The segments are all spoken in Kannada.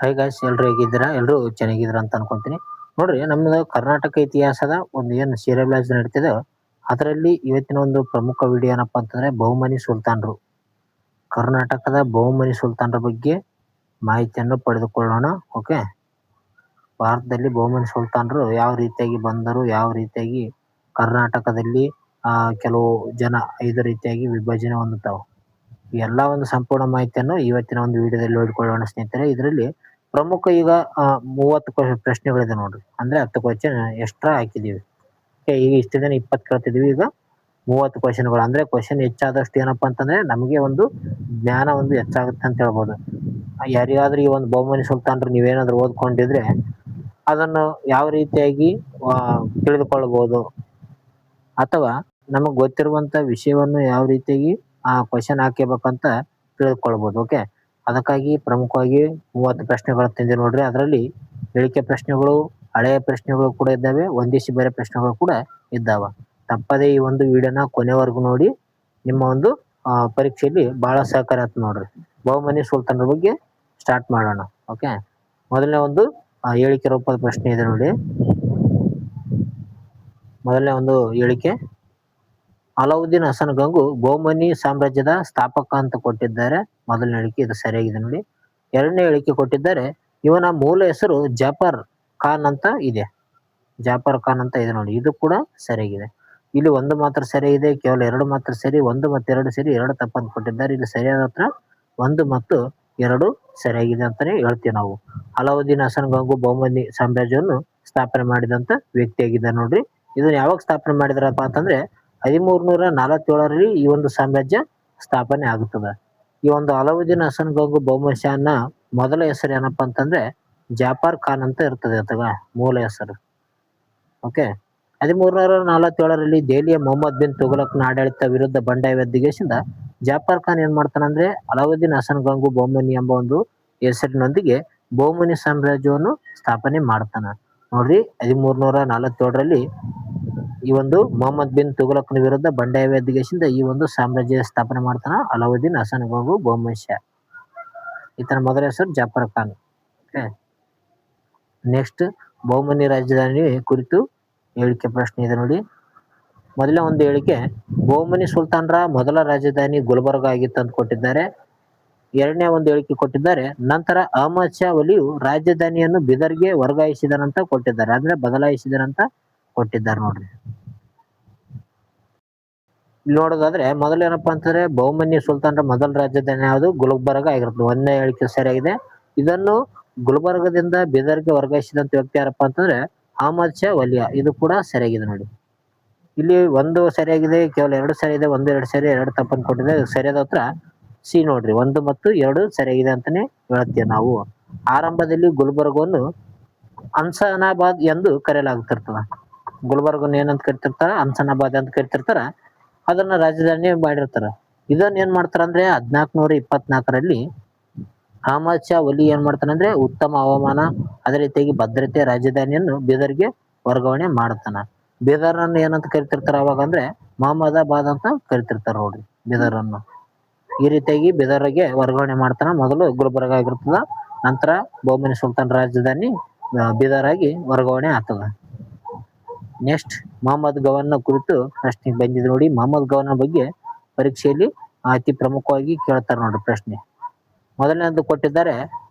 ಹೈ ಗಾಯ್ಸ್, ಎಲ್ರು ಹೇಗಿದ್ದೀರಾ? ಎಲ್ರು ಚೆನ್ನಾಗಿದ್ದೀರಾ ಅಂತ ಅನ್ಕೊಂತೀನಿ. ನೋಡ್ರಿ, ನಮ್ದು ಕರ್ನಾಟಕ ಇತಿಹಾಸದ ಒಂದು ಏನು ಸೀರಿಯಲ್ ನಡೀತಿದೆ, ಅದರಲ್ಲಿ ಇವತ್ತಿನ ಒಂದು ಪ್ರಮುಖ ವಿಡಿಯೋ ಏನಪ್ಪಾ ಅಂತಂದ್ರೆ ಬಹುಮನಿ ಸುಲ್ತಾನ್ರು. ಕರ್ನಾಟಕದ ಬಹುಮನಿ ಸುಲ್ತಾನ್ರ ಬಗ್ಗೆ ಮಾಹಿತಿಯನ್ನು ಪಡೆದುಕೊಳ್ಳೋಣ. ಓಕೆ, ಭಾರತದಲ್ಲಿ ಬಹುಮನಿ ಸುಲ್ತಾನ್ರು ಯಾವ ರೀತಿಯಾಗಿ ಬಂದರು, ಯಾವ ರೀತಿಯಾಗಿ ಕರ್ನಾಟಕದಲ್ಲಿ ಕೆಲವು ಜನ 5 ರೀತಿಯಾಗಿ ವಿಭಜನೆ ಹೊಂದುತ್ತಾವೆ. ಈ ಎಲ್ಲ ಒಂದು ಸಂಪೂರ್ಣ ಮಾಹಿತಿಯನ್ನು ಇವತ್ತಿನ ಒಂದು ವಿಡಿಯೋದಲ್ಲಿ ನೋಡಿಕೊಳ್ಳೋಣ ಸ್ನೇಹಿತರೆ. ಇದರಲ್ಲಿ ಪ್ರಮುಖ ಈಗ 30 ಪ್ರಶ್ನೆಗಳಿದೆ ನೋಡ್ರಿ. ಅಂದ್ರೆ 10 ಕ್ವಶನ್ ಎಕ್ಸ್ಟ್ರಾ ಹಾಕಿದೀವಿ. ಈಗ ಇಷ್ಟು ದಿನ 20 ಕೇಳ್ತಿದ್ವಿ, ಈಗ 30 ಕ್ವಶನ್ಗಳು. ಅಂದ್ರೆ ಕ್ವಶನ್ ಹೆಚ್ಚಾದಷ್ಟು ಏನಪ್ಪಾ ಅಂತಂದ್ರೆ ನಮಗೆ ಒಂದು ಜ್ಞಾನ ಒಂದು ಹೆಚ್ಚಾಗುತ್ತೆ ಅಂತ ಹೇಳ್ಬೋದು. ಯಾರಿಗಾದ್ರೂ ಈ ಒಂದು ಬಹುಮನಿ ಸುಲ್ತಾನ್ರು ನೀವೇನಾದ್ರೂ ಓದ್ಕೊಂಡಿದ್ರೆ ಅದನ್ನು ಯಾವ ರೀತಿಯಾಗಿ ತಿಳಿದುಕೊಳ್ಳಬಹುದು, ಅಥವಾ ನಮಗ್ ಗೊತ್ತಿರುವಂತ ವಿಷಯವನ್ನು ಯಾವ ರೀತಿಯಾಗಿ ಕ್ವಶನ್ ಹಾಕಬೇಕಂತ ತಿಳ್ಕೊಳ್ಬಹುದು. ಓಕೆ, ಅದಕ್ಕಾಗಿ ಪ್ರಮುಖವಾಗಿ 30 ಪ್ರಶ್ನೆಗಳು ತಂದೆ ನೋಡ್ರಿ. ಅದರಲ್ಲಿ ಹೇಳಿಕೆ ಪ್ರಶ್ನೆಗಳು, ಹಳೆಯ ಪ್ರಶ್ನೆಗಳು ಕೂಡ ಇದ್ದಾವೆ, ಒಂದಿಸಿ ಬೇರೆ ಪ್ರಶ್ನೆಗಳು ಕೂಡ ಇದ್ದಾವ. ತಪ್ಪದೇ ಈ ಒಂದು ವಿಡಿಯೋನ ಕೊನೆವರೆಗೂ ನೋಡಿ. ನಿಮ್ಮ ಒಂದು ಪರೀಕ್ಷೆಯಲ್ಲಿ ಬಹಳ ಸಹಕಾರಿ ಆಯ್ತು ನೋಡ್ರಿ. ಬಹುಮನಿ ಸುಲ್ತಾನ್ರ ಬಗ್ಗೆ ಸ್ಟಾರ್ಟ್ ಮಾಡೋಣ. ಓಕೆ, ಮೊದಲನೇ ಒಂದು ಹೇಳಿಕೆ ರೂಪದ ಪ್ರಶ್ನೆ ಇದೆ ನೋಡಿ. ಮೊದಲನೇ ಒಂದು ಹೇಳಿಕೆ, ಅಲಾವುದ್ದೀನ್ ಹಸನ್ ಗಂಗು ಬಹುಮನಿ ಸಾಮ್ರಾಜ್ಯದ ಸ್ಥಾಪಕ ಅಂತ ಕೊಟ್ಟಿದ್ದಾರೆ. ಮೊದಲನೇ ಹೇಳಿಕೆ, ಇದು ಸರಿಯಾಗಿದೆ ನೋಡಿ. ಎರಡನೇ ಹೇಳಿಕೆ ಕೊಟ್ಟಿದ್ದಾರೆ, ಇವನ ಮೂಲ ಹೆಸರು ಜಾಫರ್ ಖಾನ್ ಅಂತ ಇದೆ. ಜಾಫರ್ ಖಾನ್ ಅಂತ ಇದೆ ನೋಡಿ, ಇದು ಕೂಡ ಸರಿಯಾಗಿದೆ. ಇಲ್ಲಿ ಒಂದು ಮಾತ್ರ ಸರಿಯಾಗಿದೆ, ಕೇವಲ 2 ಮಾತ್ರ ಸರಿ. 1 ಮತ್ತು 2 ಸರಿ, 2 ತಪ್ಪಂತ ಕೊಟ್ಟಿದ್ದಾರೆ. ಇಲ್ಲಿ ಸರಿಯಾದ ಉತ್ತರ 1 ಮತ್ತು 2 ಸರಿಯಾಗಿದೆ ಅಂತಾನೆ ಹೇಳ್ತೀವಿ ನಾವು. ಅಲಾವುದ್ದೀನ್ ಹಸನ್ ಗಂಗು ಬಹುಮನಿ ಸಾಮ್ರಾಜ್ಯವನ್ನು ಸ್ಥಾಪನೆ ಮಾಡಿದಂತ ವ್ಯಕ್ತಿಯಾಗಿದ್ದಾರೆ ನೋಡ್ರಿ. ಇದನ್ನ ಯಾವಾಗ ಸ್ಥಾಪನೆ ಮಾಡಿದ್ರಪ್ಪ ಅಂತಂದ್ರೆ 1347ರಲ್ಲಿ ಈ ಒಂದು ಸಾಮ್ರಾಜ್ಯ ಸ್ಥಾಪನೆ ಆಗುತ್ತದೆ. ಈ ಒಂದು ಅಲಾವುದ್ದೀನ್ ಹಸನ್ ಗಂಗು ಬಹುಮನಿನ ಮೊದಲ ಹೆಸರು ಏನಪ್ಪಾ ಅಂತಂದ್ರೆ ಜಾಫರ್ ಖಾನ್ ಅಂತ ಇರ್ತದೆ ಅಥವಾ ಮೂಲ ಹೆಸರು. ಓಕೆ, 1347ರಲ್ಲಿ ದೆಹಲಿಯ ಮೊಹಮ್ಮದ್ ಬಿನ್ ತುಘಲಕ್ನ ಆಡಳಿತ ವಿರುದ್ಧ ಬಂಡಾಯ ಎದ್ದಿಗೆಸಿಂದ ಜಾಫರ್ ಖಾನ್ ಏನ್ ಮಾಡ್ತಾನಂದ್ರೆ ಅಲಾವುದ್ದೀನ್ ಹಸನ್ ಗಂಗು ಬಹುಮನಿ ಎಂಬ ಒಂದು ಹೆಸರಿನೊಂದಿಗೆ ಬಹುಮನಿ ಸಾಮ್ರಾಜ್ಯವನ್ನು ಸ್ಥಾಪನೆ ಮಾಡ್ತಾನ ನೋಡ್ರಿ. 1347ರಲ್ಲಿ ಈ ಒಂದು ಮೊಹಮ್ಮದ್ ಬಿನ್ ತುಘಲಕ್ನ ವಿರುದ್ಧ ಬಂಡಾಯ ಎದ್ದಿಗೆಸಿಂದ ಈ ಒಂದು ಸಾಮ್ರಾಜ್ಯ ಸ್ಥಾಪನೆ ಮಾಡ್ತಾನ ಅಲಾವುದ್ದೀನ್ ಹಸನ್ ಗಂಗು ಬಹುಮನಿ. ಈತನ ಮೊದಲ ಹೆಸರು ಜಾಫರ್ ಖಾನ್. ಓಕೆ, ನೆಕ್ಸ್ಟ್ ಬಹುಮನಿ ರಾಜಧಾನಿ ಕುರಿತು ಹೇಳಿಕೆ ಪ್ರಶ್ನೆ ಇದೆ ನೋಡಿ. ಮೊದಲನೇ ಒಂದು ಹೇಳಿಕೆ, ಬಹುಮನಿ ಸುಲ್ತಾನ್ರ ಮೊದಲ ರಾಜಧಾನಿ ಗುಲ್ಬರ್ಗ ಆಗಿತ್ತು ಅಂತ ಕೊಟ್ಟಿದ್ದಾರೆ. ಎರಡನೇ ಒಂದು ಹೇಳಿಕೆ ಕೊಟ್ಟಿದ್ದಾರೆ, ನಂತರ ಅಹಮದ್ ಶಾ ವಲಿಯು ರಾಜಧಾನಿಯನ್ನು ಬಿದರ್ಗೆ ವರ್ಗಾಯಿಸಿದನಂತ ಕೊಟ್ಟಿದ್ದಾರೆ. ಅಂದ್ರೆ ಬದಲಾಯಿಸಿದರಂತ ಕೊಟ್ಟಿದ್ದಾರೆ ನೋಡ್ರಿ. ಇಲ್ಲಿ ನೋಡೋದಾದ್ರೆ ಮೊದಲೇನಪ್ಪಾ ಅಂತಂದ್ರೆ ಬಹುಮನಿ ಸುಲ್ತಾನ್ರ ಮೊದಲ ರಾಜಧಾನಿ ಯಾವುದು ಗುಲ್ಬರ್ಗ ಆಗಿರುತ್ತೆ. ಒಂದನೇ ಹೇಳಿಕೆ ಸರಿಯಾಗಿದೆ. ಇದನ್ನು ಗುಲ್ಬರ್ಗದಿಂದ ಬೀದರ್ಗೆ ವರ್ಗಾಯಿಸಿದಂತ ವ್ಯಕ್ತಿ ಯಾರಪ್ಪ ಅಂತಂದ್ರೆ ಅಹಮದ್ ಶಾ ವಲಿಯಾ. ಇದು ಕೂಡ ಸರಿಯಾಗಿದೆ ನೋಡಿ. ಇಲ್ಲಿ 1 ಸರಿಯಾಗಿದೆ, ಕೇವಲ 2 ಸರಿಯಾಗಿದೆ, 1 2 ಸರಿ, 2 ತಪ್ಪನ್ನು ಕೊಟ್ಟಿದೆ. ಸರಿಯಾದ ಉತ್ತರ ಸಿ ನೋಡ್ರಿ. 1 ಮತ್ತು 2 ಸರಿಯಾಗಿದೆ ಅಂತಾನೆ ಹೇಳ್ತೀವಿ ನಾವು. ಆರಂಭದಲ್ಲಿ ಗುಲ್ಬರ್ಗವನ್ನು ಹನ್ಸನಾಬಾದ್ ಎಂದು ಕರೆಯಲಾಗುತ್ತಿರ್ತದ. ಗುಲ್ಬರ್ಗವನ್ನು ಏನಂತ ಕರಿತಿರ್ತಾರ? ಹನ್ಸನಾಬಾದ್ ಅಂತ ಕರಿತಿರ್ತಾರ. ಅದನ್ನ ರಾಜಧಾನಿ ಮಾಡಿರ್ತಾರ. ಇದನ್ನ ಏನ್ ಮಾಡ್ತಾರಂದ್ರೆ 1424ರಲ್ಲಿ ಅಹಮದ್ ಶಾ ವಲಿ ಏನ್ ಮಾಡ್ತಾನಂದ್ರೆ ಉತ್ತಮ ಹವಾಮಾನ, ಅದೇ ರೀತಿಯಾಗಿ ಭದ್ರತೆ ರಾಜಧಾನಿಯನ್ನು ಬೀದರ್ಗೆ ವರ್ಗಾವಣೆ ಮಾಡ್ತಾನ. ಬೀದರ್ನನ್ನು ಏನಂತ ಕರಿತಿರ್ತಾರ ಅವಾಗ ಅಂದ್ರೆ ಮೊಹಮ್ಮದಾಬಾದ್ ಅಂತ ಕರಿತಿರ್ತಾರ ನೋಡ್ರಿ ಬೀದರನ್ನು. ಈ ರೀತಿಯಾಗಿ ಬೀದರ್ಗೆ ವರ್ಗಾವಣೆ ಮಾಡ್ತಾನ. ಮೊದಲು ಗುಲ್ಬರ್ಗ ಆಗಿರ್ತದ, ನಂತರ ಬಹುಮನಿ ಸುಲ್ತಾನ್ ರಾಜಧಾನಿ ಬೀದರ್ ಆಗಿ ವರ್ಗಾವಣೆ ಆಗ್ತದ. ನೆಕ್ಸ್ಟ್ ಮೊಹಮ್ಮದ್ ಗವನ್ನ ಕುರಿತು ಪ್ರಶ್ನೆ ಬಂದಿದೆ ನೋಡಿ. ಮೊಹಮ್ಮದ್ ಗವನ್ನ ಬಗ್ಗೆ ಪರೀಕ್ಷೆಯಲ್ಲಿ ಅತಿ ಪ್ರಮುಖವಾಗಿ ಕೇಳ್ತಾರೆ ನೋಡಿ ಪ್ರಶ್ನೆ. ಮೊದಲನೇದು ಕೊಟ್ಟಿದ್ದಾರೆ,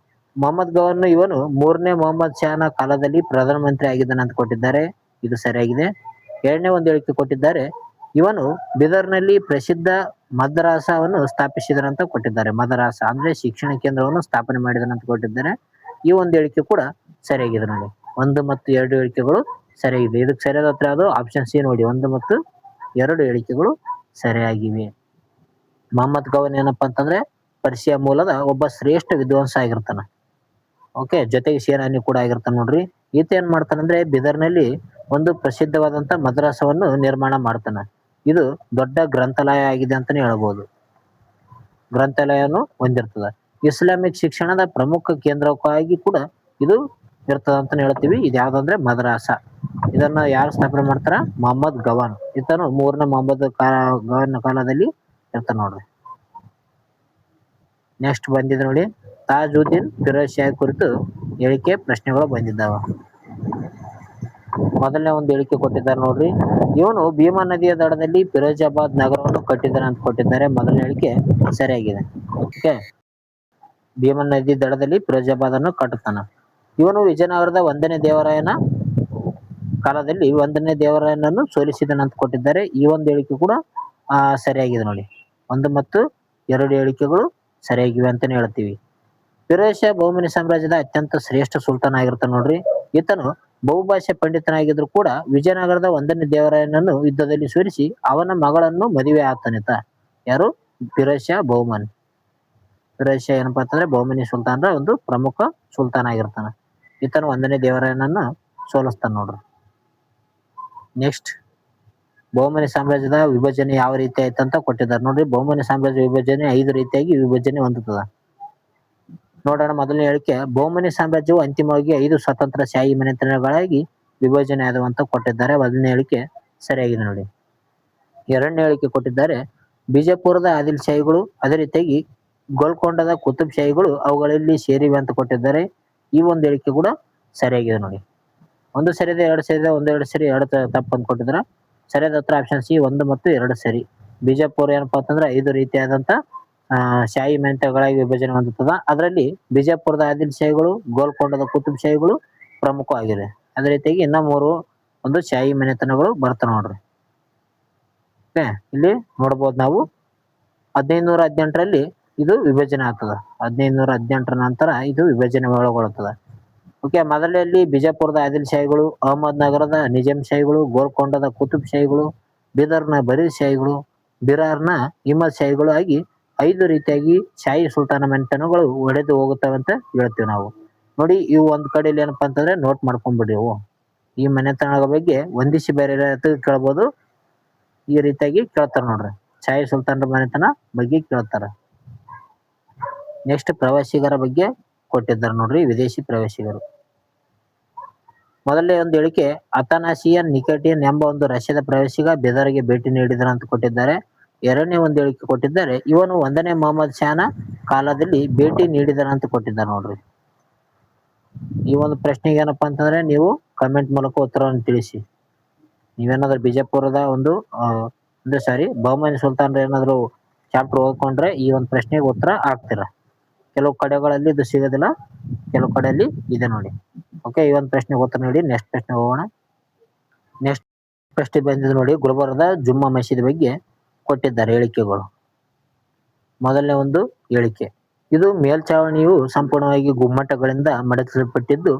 ಮೊಹಮ್ಮದ್ ಗವನ್ ಇವನು 3ನೇ ಮೊಹಮ್ಮದ್ ಶಾನ ಕಾಲದಲ್ಲಿ ಪ್ರಧಾನಮಂತ್ರಿ ಆಗಿದ್ದಾನೆ ಅಂತ ಕೊಟ್ಟಿದ್ದಾರೆ. ಇದು ಸರಿಯಾಗಿದೆ. ಎರಡನೇ ಒಂದು ಹೇಳಿಕೆ ಕೊಟ್ಟಿದ್ದಾರೆ, ಇವನು ಬೀದರ್ನಲ್ಲಿ ಪ್ರಸಿದ್ಧ ಮದರಾಸವನ್ನು ಸ್ಥಾಪಿಸಿದನಂತ ಕೊಟ್ಟಿದ್ದಾರೆ. ಮದರಾಸ ಅಂದ್ರೆ ಶಿಕ್ಷಣ ಕೇಂದ್ರವನ್ನು ಸ್ಥಾಪನೆ ಮಾಡಿದನಂತ ಕೊಟ್ಟಿದ್ದಾರೆ. ಈ ಒಂದು ಹೇಳಿಕೆ ಕೂಡ ಸರಿಯಾಗಿದೆ ನೋಡಿ. 1 ಮತ್ತು 2 ಹೇಳಿಕೆಗಳು ಸರಿಯಾಗಿದೆ. ಇದಕ್ಕೆ ಸರಿಯಾದ ಉತ್ತರ ಯಾವುದು? ಆಪ್ಷನ್ ಸಿ ನೋಡಿ. 1 ಮತ್ತು 2 ಹೇಳಿಕೆಗಳು ಸರಿಯಾಗಿವೆ. ಮೊಹಮ್ಮದ್ ಗವನ್ ಏನಪ್ಪಾ ಅಂತಂದ್ರೆ ಪರ್ಷಿಯಾ ಮೂಲದ ಒಬ್ಬ ಶ್ರೇಷ್ಠ ವಿದ್ವಾಂಸ ಆಗಿರ್ತಾನ. ಓಕೆ, ಜೊತೆಗೆ ಸೇನಾನಿ ಕೂಡ ಆಗಿರ್ತಾನ ನೋಡ್ರಿ. ಈತ ಏನ್ ಮಾಡ್ತಾನಂದ್ರೆ ಬೀದರ್ನಲ್ಲಿ ಒಂದು ಪ್ರಸಿದ್ಧವಾದಂತ ಮದ್ರಾಸವನ್ನು ನಿರ್ಮಾಣ ಮಾಡ್ತಾನ. ಇದು ದೊಡ್ಡ ಗ್ರಂಥಾಲಯ ಆಗಿದೆ ಅಂತಾನೆ ಹೇಳ್ಬೋದು. ಗ್ರಂಥಾಲಯನು ಹೊಂದಿರ್ತದ. ಇಸ್ಲಾಮಿಕ್ ಶಿಕ್ಷಣದ ಪ್ರಮುಖ ಕೇಂದ್ರಕ್ಕಾಗಿ ಕೂಡ ಇದು ಇರ್ತದ ಅಂತಾನೆ ಹೇಳ್ತೀವಿ. ಇದು ಯಾವ್ದಂದ್ರೆ ಮದ್ರಾಸ. ಇದನ್ನ ಯಾರು ಸ್ಥಾಪನೆ ಮಾಡ್ತಾರ? ಮೊಹಮ್ಮದ್ ಗವನ್. ಈತನು 3ನೇ ಮೊಹಮ್ಮದ್ ಗವನ್ ಕಾಲದಲ್ಲಿ ಇರ್ತಾನ ನೋಡ್ರಿ. ನೆಕ್ಸ್ಟ್ ಬಂದಿದೆ ನೋಡಿ, ತಾಜುದ್ದೀನ್ ಫಿರೋಜ್ ಶಾಹಿ ಕುರಿತು ಹೇಳಿಕೆ ಪ್ರಶ್ನೆಗಳು ಬಂದಿದ್ದಾವ. ಮೊದಲನೇ ಒಂದು ಹೇಳಿಕೆ ಕೊಟ್ಟಿದ್ದಾರೆ ನೋಡ್ರಿ. ಇವನು ಭೀಮಾ ನದಿಯ ದಡದಲ್ಲಿ ಫಿರೋಜಾಬಾದ್ ನಗರವನ್ನು ಕಟ್ಟಿದ್ದಾನೆ ಅಂತ ಕೊಟ್ಟಿದ್ದಾರೆ. ಮೊದಲನೇ ಹೇಳಿಕೆ ಸರಿಯಾಗಿದೆ. ಓಕೆ, ಭೀಮಾ ನದಿ ದಡದಲ್ಲಿ ಫಿರೋಜಾಬಾದ್ ಅನ್ನು ಕಟ್ಟುತ್ತಾನ. ಇವನು ವಿಜಯನಗರದ ಒಂದನೇ ದೇವರಾಯನ ಕಾಲದಲ್ಲಿ ಒಂದನೇ ದೇವರಾಯನನ್ನು ಸೋಲಿಸಿದನು ಅಂತ ಕೊಟ್ಟಿದ್ದಾರೆ. ಈ ಒಂದು ಹೇಳಿಕೆ ಕೂಡ ಸರಿಯಾಗಿದೆ ನೋಡಿ. 1 ಮತ್ತು 2 ಹೇಳಿಕೆಗಳು ಸರಿಯಾಗಿವೆ ಅಂತಾನೆ ಹೇಳ್ತೀವಿ. ಫಿರೋಜ್ ಶಾ ಬಹುಮನಿ ಸಾಮ್ರಾಜ್ಯದ ಅತ್ಯಂತ ಶ್ರೇಷ್ಠ ಸುಲ್ತಾನ್ ಆಗಿರ್ತಾನೆ ನೋಡ್ರಿ. ಈತನು ಬಹುಭಾಷೆ ಪಂಡಿತನಾಗಿದ್ರು ಕೂಡ ವಿಜಯನಗರದ ಒಂದನೇ ದೇವರಾಯನನ್ನು ಯುದ್ಧದಲ್ಲಿ ಸೋಲಿಸಿ ಅವನ ಮಗಳನ್ನು ಮದುವೆ ಆಗ್ತಾನಿತ. ಯಾರು? ಫಿರೋಜ್ ಶಾ ಬಹುಮನಿ. ಫಿರೋಜ್ ಶಾ ಏನಪ್ಪಾ ಅಂತಂದ್ರೆ ಬಹುಮನಿ ಸುಲ್ತಾನ್ರ ಒಂದು ಪ್ರಮುಖ ಸುಲ್ತಾನ್ ಆಗಿರ್ತಾನ. ಈತನು ಒಂದನೇ ದೇವರಾಯನನ್ನ ಸೋಲಿಸ್ತಾನ ನೋಡ್ರಿ. ನೆಕ್ಸ್ಟ್, ಬಹುಮನಿ ಸಾಮ್ರಾಜ್ಯದ ವಿಭಜನೆ ಯಾವ ರೀತಿ ಆಯ್ತಂತ ಕೊಟ್ಟಿದ್ದಾರೆ ನೋಡ್ರಿ. ಬಹುಮನಿ ಸಾಮ್ರಾಜ್ಯ ವಿಭಜನೆ 5 ರೀತಿಯಾಗಿ ವಿಭಜನೆ ಹೊಂದುತ್ತದೆ. ನೋಡೋಣ. ಮೊದಲನೇ ಹೇಳಿಕೆ, ಬಹುಮನಿ ಸಾಮ್ರಾಜ್ಯವು ಅಂತಿಮವಾಗಿ 5 ಸ್ವತಂತ್ರ ಶಾಹಿ ಮನೆತನಗಳಾಗಿ ವಿಭಜನೆ ಆದವಂತ ಕೊಟ್ಟಿದ್ದಾರೆ. ಮೊದಲನೇ ಹೇಳಿಕೆ ಸರಿಯಾಗಿದೆ ನೋಡಿ. 2ನೇ ಹೇಳಿಕೆ ಕೊಟ್ಟಿದ್ದಾರೆ, ಬಿಜಾಪುರದ ಆದಿಲ್ ಶಾಹಿಗಳು ಅದೇ ರೀತಿಯಾಗಿ ಗೋಲ್ಕೊಂಡದ ಕುತುಬ್ ಶಾಹಿಗಳು ಅವುಗಳಲ್ಲಿ ಸೇರಿವೆ ಅಂತ ಕೊಟ್ಟಿದ್ದಾರೆ. ಈ ಒಂದು ಹೇಳಿಕೆ ಕೂಡ ಸರಿಯಾಗಿದೆ ನೋಡಿ. 1 ಸರಿದೆ, 2 ಸರಿದೆ, 1 2 ಸರಿ, 2 ತಪ್ಪು ಅಂತ ಕೊಟ್ಟಿದ್ದಾರೆ. ಸರಿಯಾದ ಉತ್ತರ ಆಪ್ಷನ್ ಸಿ 1 ಮತ್ತು 2 ಸರಿ. ಬಿಜಾಪುರ ಏನಪ್ಪಾ ಅಂತಂದ್ರೆ 5 ರೀತಿಯಾದಂತ ಶಾಹಿ ಮನೆತನಗಳಾಗಿ ವಿಭಜನೆ ಹೊಂದುತ್ತದ. ಅದರಲ್ಲಿ ಬಿಜಾಪುರದ ಆದಿಲ್ ಶಾಹಿಗಳು, ಗೋಲ್ಕೊಂಡದ ಕುತುಬ್ ಶಾಹಿಗಳು ಪ್ರಮುಖವಾಗಿದೆ. ಅದೇ ರೀತಿಯಾಗಿ ಇನ್ನ 3 ಒಂದು ಶಾಹಿ ಮನೆತನಗಳು ಬರ್ತಾವ ನೋಡ್ರಿ. ಓಕೆ, ಇಲ್ಲಿ ನೋಡ್ಬೋದು ನಾವು 1518ರಲ್ಲಿ ಇದು ವಿಭಜನೆ ಆಗ್ತದ. 1518ರ ನಂತರ ಇದು ವಿಭಜನೆ ಒಳಗೊಳ್ಳುತ್ತದೆ. ಓಕೆ, ಮೊದಲಲ್ಲಿ ಬಿಜಾಪುರದ ಆದಿಲ್ ಶಾಹಿಗಳು, ಅಹಮದ್ ನಗರದ ನಿಜಾಂ ಶಾಹಿಗಳು, ಗೋಲ್ಕೊಂಡದ ಕುತುಬ್ ಶಾಹಿಗಳು, ಬೀದರ್ನ ಬರೀದ್ ಶಾಹಿಗಳು, ಬಿರಾರ್ನ ಇಮದ್ ಶಾಹಿಗಳು ಆಗಿ 5 ರೀತಿಯಾಗಿ ಶಾಹಿ ಸುಲ್ತಾನ ಮನೆತನಗಳು ಒಡೆದು ಹೋಗುತ್ತವೆ ಅಂತ ಹೇಳ್ತೀವಿ ನಾವು. ನೋಡಿ, ಇವು ಒಂದ್ ಕಡೆಯಲ್ಲಿ ಏನಪ್ಪಾ ಅಂತಂದ್ರೆ ನೋಟ್ ಮಾಡ್ಕೊಂಡ್ಬಿಡ್ರಿ. ಇವು ಈ ಮನೆತನಗಳ ಬಗ್ಗೆ ಒಂದಿಸಿ ಬೇರೆ ಕೇಳ್ಬೋದು. ಈ ರೀತಿಯಾಗಿ ಕೇಳ್ತಾರ ನೋಡ್ರಿ. ಶಾಹಿ ಸುಲ್ತಾನರ ಮನೆತನ ಬಗ್ಗೆ ಕೇಳ್ತಾರ. ನೆಕ್ಸ್ಟ್, ಪ್ರವಾಸಿಗರ ಬಗ್ಗೆ ಕೊಟ್ಟಿದ್ದಾರೆ ನೋಡ್ರಿ. ವಿದೇಶಿ ಪ್ರವಾಸಿಗರು. ಮೊದಲನೇ ಒಂದು ಹೇಳಿಕೆ, ಅಥನಾಸಿಯನ್ ನಿಕೋಟಿನ್ ಎಂಬ ಒಂದು ರಷ್ಯಾದ ಪ್ರವಾಸಿಗ ಬೀದರ್ಗೆ ಭೇಟಿ ನೀಡಿದನು ಅಂತ ಕೊಟ್ಟಿದ್ದಾರೆ. 2ನೇ ಒಂದು ಹೇಳಿಕೆ ಕೊಟ್ಟಿದ್ದಾರೆ, ಇವನು 1ನೇ ಮೊಹಮ್ಮದ್ ಶಾನ ಕಾಲದಲ್ಲಿ ಭೇಟಿ ನೀಡಿದನು ಅಂತ ಕೊಟ್ಟಿದ್ದಾರೆ ನೋಡ್ರಿ. ಈ ಒಂದು ಪ್ರಶ್ನೆಗೆ ಏನಪ್ಪಾ ಅಂತಂದ್ರೆ ನೀವು ಕಮೆಂಟ್ ಮೂಲಕ ಉತ್ತರವನ್ನು ತಿಳಿಸಿ. ನೀವೇನಾದ್ರೂ ಬಿಜಾಪುರದ ಬಹುಮನಿ ಸುಲ್ತಾನ್ರ ಏನಾದ್ರು ಚಾಪ್ಟರ್ ಓದ್ಕೊಂಡ್ರೆ ಈ ಒಂದು ಪ್ರಶ್ನೆಗೆ ಉತ್ತರ ಆಗ್ತೀರಾ. ಕೆಲವು ಕಡೆಗಳಲ್ಲಿ ಇದು ಸಿಗೋದಿಲ್ಲ, ಕೆಲವು ಕಡೆಯಲ್ಲಿ ಇದೆ ನೋಡಿ. ಓಕೆ, ಈ ಒಂದು ಪ್ರಶ್ನೆಗೆ ಉತ್ತರ ನೋಡಿ. ನೆಕ್ಸ್ಟ್ ಪ್ರಶ್ನೆ ಹೋಗೋಣ. ನೆಕ್ಸ್ಟ್ ಪ್ರಶ್ನೆ ಬಂದಿದೆ ನೋಡಿ. ಗುಲ್ಬರ್ಗದ ಜುಮ್ಮಾ ಮಸೀದಿ ಬಗ್ಗೆ ಕೊಟ್ಟಿದ್ದಾರೆ ಹೇಳಿಕೆಗಳು. ಮೊದಲನೇ ಒಂದು ಹೇಳಿಕೆ, ಇದು ಮೇಲ್ಛಾವಣಿಯು ಸಂಪೂರ್ಣವಾಗಿ ಗುಮ್ಮಟಗಳಿಂದ ಮಡಚಲ್ಪಟ್ಟಿದ್ದು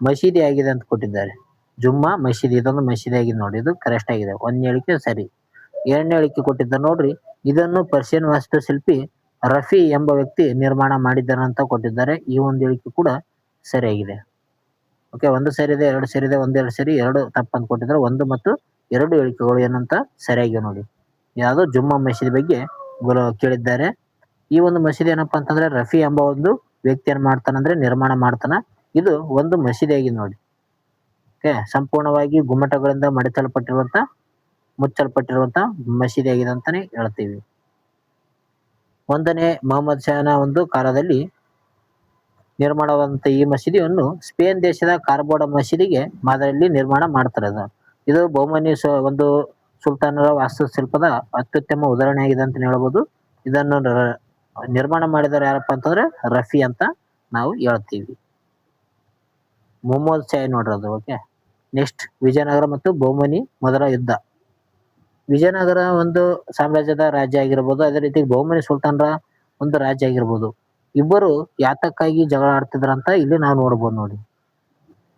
ಮಸೀದಿ ಆಗಿದೆ ಅಂತ ಕೊಟ್ಟಿದ್ದಾರೆ. ಜುಮ್ಮಾ ಮಸೀದಿ ಇದೊಂದು ಮಸೀದಿ ಆಗಿದೆ ನೋಡಿ. ಇದು ಕರೆಕ್ಟ್ ಆಗಿದೆ. 1ನೇ ಹೇಳಿಕೆ ಸರಿ. 2ನೇ ಹೇಳಿಕೆ ಕೊಟ್ಟಿದ್ದಾರೆ ನೋಡ್ರಿ, ಇದನ್ನು ಪರ್ಷಿಯನ್ ವಾಸ್ತುಶಿಲ್ಪಿ ರಫಿ ಎಂಬ ವ್ಯಕ್ತಿ ನಿರ್ಮಾಣ ಮಾಡಿದ್ದಾನೆ ಅಂತ ಕೊಟ್ಟಿದ್ದಾರೆ. ಈ ಒಂದು ಹೇಳಿಕೆ ಕೂಡ ಸರಿಯಾಗಿದೆ. ಓಕೆ, 1 ಸರಿದೆ, 2 ಸರಿದೆ, 1 2 ಸರಿ, 2 ತಪ್ಪು ಅಂತ ಕೊಟ್ಟಿದ್ದಾರೆ. 1 ಮತ್ತು 2 ಹೇಳಿಕೆಗಳು ಏನಂತ ಸರಿಯಾಗಿ ನೋಡಿ. ಯಾವುದು? ಜುಮ್ಮಾ ಮಸೀದಿ ಬಗ್ಗೆ ಕೇಳಿದ್ದಾರೆ. ಈ ಒಂದು ಮಸೀದಿ ಏನಪ್ಪಾ ಅಂತಂದ್ರೆ ರಫಿ ಎಂಬ ಒಂದು ವ್ಯಕ್ತಿ ಏನ್ ಮಾಡ್ತಾನಂದ್ರೆ ನಿರ್ಮಾಣ ಮಾಡ್ತಾನ. ಇದು ಒಂದು ಮಸೀದಿ ಆಗಿದೆ ನೋಡಿ. ಓಕೆ, ಸಂಪೂರ್ಣವಾಗಿ ಗುಮ್ಮಟಗಳಿಂದ ಮುಚ್ಚಲ್ಪಟ್ಟಿರುವಂತ ಮಸೀದಿ ಆಗಿದೆ ಅಂತಾನೆ ಹೇಳ್ತೀವಿ. 1ನೇ ಮೊಹಮ್ಮದ್ ಶಾನ ಒಂದು ಕಾಲದಲ್ಲಿ ನಿರ್ಮಾಣವಾದಂತ ಈ ಮಸೀದಿಯನ್ನು ಸ್ಪೇನ್ ದೇಶದ ಕಾರ್ಬೋಡ ಮಸೀದಿಗೆ ಮಾದರಿಯಲ್ಲಿ ನಿರ್ಮಾಣ ಮಾಡ್ತಾರೆ. ಇದು ಬಹುಮನಿ ಒಂದು ಸುಲ್ತಾನರ ವಾಸ್ತುಶಿಲ್ಪದ ಅತ್ಯುತ್ತಮ ಉದಾಹರಣೆ ಆಗಿದೆ ಅಂತ ಹೇಳ್ಬೋದು. ಇದನ್ನು ನಿರ್ಮಾಣ ಮಾಡಿದವರು ಯಾರಪ್ಪ ಅಂತಂದ್ರೆ ರಫಿ ಅಂತ ನಾವು ಹೇಳ್ತೀವಿ. ಮೊಹಮ್ಮದ್ ಶಾಹಿ ನೋಡ್ರದು. ಓಕೆ, ನೆಕ್ಸ್ಟ್, ವಿಜಯನಗರ ಮತ್ತು ಬಹುಮನಿ ಮೊದಲ ಯುದ್ಧ. ವಿಜಯನಗರ ಒಂದು ಸಾಮ್ರಾಜ್ಯದ ರಾಜ್ಯ ಆಗಿರ್ಬೋದು, ಅದೇ ರೀತಿ ಬಹುಮನಿ ಸುಲ್ತಾನರ ಒಂದು ರಾಜ್ಯ ಆಗಿರ್ಬೋದು. ಇಬ್ಬರು ಯಾತಕ್ಕಾಗಿ ಜಗಳ ಆಡ್ತಿದ್ರಂತ ಇಲ್ಲಿ ನಾವು ನೋಡ್ಬೋದು ನೋಡಿ.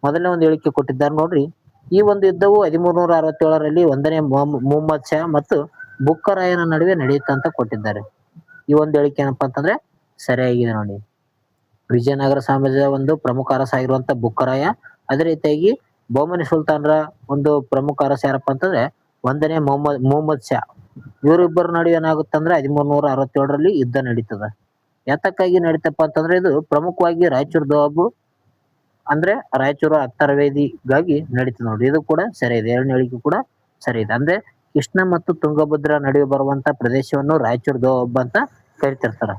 ಮೊದಲನೇ ಒಂದು ಹೇಳಿಕೆ ಕೊಟ್ಟಿದ್ದಾರೆ ನೋಡ್ರಿ. ಈ ಒಂದು ಯುದ್ಧವು 1367ರಲ್ಲಿ 1ನೇ ಮುಹಮ್ಮದ್ ಶಾ ಮತ್ತು ಬುಕ್ಕರಾಯನ ನಡುವೆ ನಡೆಯುತ್ತಂತ ಕೊಟ್ಟಿದ್ದಾರೆ. ಈ ಒಂದು ಹೇಳಿಕೆ ಏನಪ್ಪಾ ಅಂತಂದ್ರೆ ಸರಿಯಾಗಿದೆ ನೋಡಿ. ವಿಜಯನಗರ ಸಾಮ್ರಾಜ್ಯದ ಒಂದು ಪ್ರಮುಖ ಅರಸ ಆಗಿರುವಂತ ಬುಕ್ಕರಾಯ, ಅದೇ ರೀತಿಯಾಗಿ ಬಹುಮನಿ ಸುಲ್ತಾನರ ಒಂದು ಪ್ರಮುಖ ಅರಸ ಯಾರಪ್ಪ ಅಂತಂದ್ರೆ 1ನೇ ಮುಹಮ್ಮದ್ ಶಾ. ಇವರಿಬ್ಬರ ನಡುವೆ ಏನಾಗುತ್ತಂದ್ರೆ 1367ರಲ್ಲಿ ಯುದ್ಧ ನಡೀತದ. ಯಾತಕ್ಕಾಗಿ ನಡೀತಪ್ಪ ಅಂತಂದ್ರೆ ಇದು ಪ್ರಮುಖವಾಗಿ ರಾಯಚೂರು ದೋಬು ಅಂದ್ರೆ ರಾಯಚೂರು ಅತ್ತರವೇದಿಗಾಗಿ ನಡೀತದೆ ನೋಡಿ. ಇದು ಕೂಡ ಸರಿ ಇದೆ. 2ನೇ ಹೇಳಿಕೆ ಕೂಡ ಸರಿ ಇದೆ. ಅಂದ್ರೆ ಕೃಷ್ಣ ಮತ್ತು ತುಂಗಭದ್ರಾ ನಡುವೆ ಬರುವಂತ ಪ್ರದೇಶವನ್ನು ರಾಯಚೂರು ದೋಬ್ ಅಂತ ಕರಿತಿರ್ತಾರ.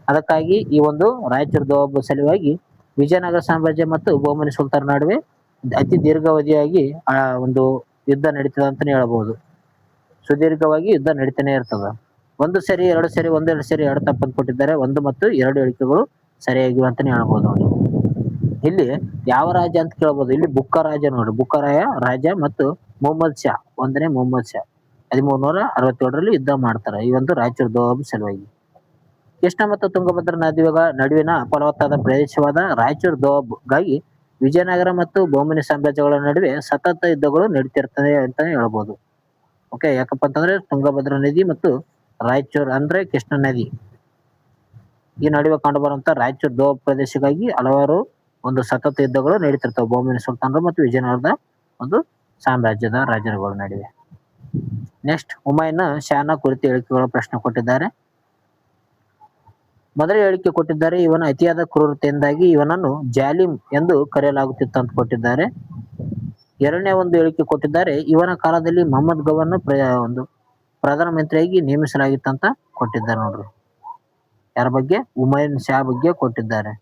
ಅದಕ್ಕಾಗಿ ಈ ಒಂದು ರಾಯಚೂರು ದೋಬ್ ಸಲುವಾಗಿ ವಿಜಯನಗರ ಸಾಮ್ರಾಜ್ಯ ಮತ್ತು ಬಹುಮನಿ ಸುಲ್ತಾನ ನಡುವೆ ಅತಿ ದೀರ್ಘಾವಧಿಯಾಗಿ ಒಂದು ಯುದ್ಧ ನಡೀತದೆ ಅಂತಾನೆ ಹೇಳ್ಬಹುದು. ಸುದೀರ್ಘವಾಗಿ ಯುದ್ಧ ನಡೀತಾನೆ ಇರ್ತದ. ಒಂದು ಸರಿ ಎರಡು ಸರಿ ಒಂದೆರಡು ಸರಿ ಎರಡು ತಪ್ಪನ್ನು ಕೊಟ್ಟಿದ್ದಾರೆ. ಒಂದು ಮತ್ತು ಎರಡು ಹೇಳಿಕೆಗಳು ಸರಿಯಾಗಿವೆ ಅಂತಾನೆ ಹೇಳ್ಬೋದು ನೋಡಿ. ಇಲ್ಲಿ ಯಾವ ರಾಜ ಅಂತ ಕೇಳ್ಬೋದು. ಇಲ್ಲಿ ಬುಕ್ಕ ರಾಜ ನೋಡಿ. ಬುಕ್ಕರಾಯ ರಾಜ ಮತ್ತು ಮೊಹಮ್ಮದ್ ಶಾ, ಒಂದನೇ ಮೊಹಮ್ಮದ್ ಶಾ 1367ರಲ್ಲಿ ಯುದ್ಧ ಮಾಡ್ತಾರೆ ಈ ಒಂದು ರಾಯಚೂರು ದೋಬ್ ಸಲುವಾಗಿ. ಕೃಷ್ಣ ಮತ್ತು ತುಂಗಭದ್ರಾ ನದಿಗಳ ನಡುವಿನ ಫಲವತ್ತಾದ ಪ್ರದೇಶವಾದ ರಾಯಚೂರು ದೋಬ್ಗಾಗಿ ವಿಜಯನಗರ ಮತ್ತು ಬಹುಮನಿ ಸಾಮ್ರಾಜ್ಯಗಳ ನಡುವೆ ಸತತ ಯುದ್ಧಗಳು ನಡೀತಿರ್ತದೆ ಅಂತ ಹೇಳ್ಬೋದು. ಓಕೆ, ಯಾಕಪ್ಪ ಅಂತಂದ್ರೆ ತುಂಗಭದ್ರಾ ನದಿ ಮತ್ತು ರಾಯಚೂರು ಅಂದ್ರೆ ಕೃಷ್ಣ ನದಿ ಈ ನಡುವೆ ಕಂಡು ಬರುವಂತ ರಾಯಚೂರು ದೋಬ್ ಪ್ರದೇಶಕ್ಕಾಗಿ ಹಲವಾರು ಒಂದು ಸತತ ಯುದ್ಧಗಳು ನಡೀತಿರ್ತವೆ ಬಹುಮನಿ ಸುಲ್ತಾನರು ಮತ್ತು ವಿಜಯನಗರದ ಒಂದು ಸಾಮ್ರಾಜ್ಯದ ರಾಜರುಗಳ ನಡುವೆ. ನೆಕ್ಸ್ಟ್, ಹುಮಾಯೂನ್ ಶಾನ ಕುರಿತು ಹೇಳಿಕೆಗಳ ಪ್ರಶ್ನೆ ಕೊಟ್ಟಿದ್ದಾರೆ. ಮೊದಲ ಹೇಳಿಕೆ ಕೊಟ್ಟಿದ್ದಾರೆ, ಇವನ ಅತಿಯಾದ ಕ್ರೂರತೆಯಿಂದಾಗಿ ಇವನನ್ನು ಜಾಲಿಂ ಎಂದು ಕರೆಯಲಾಗುತ್ತಿತ್ತು ಅಂತ ಕೊಟ್ಟಿದ್ದಾರೆ. ಎರಡನೇ ಒಂದು ಹೇಳಿಕೆ ಕೊಟ್ಟಿದ್ದಾರೆ, ಇವನ ಕಾಲದಲ್ಲಿ ಮೊಹಮ್ಮದ್ ಗವನ್ನು ಒಂದು ಪ್ರಧಾನಮಂತ್ರಿಯಾಗಿ ನೇಮಿಸಲಾಗಿತ್ತು ಅಂತ ಕೊಟ್ಟಿದ್ದಾರೆ ನೋಡ್ರಿ. ಯಾರ ಬಗ್ಗೆ? ಹುಮಾಯೂನ್ ಶಾ ಬಗ್ಗೆ ಕೊಟ್ಟಿದ್ದಾರೆ.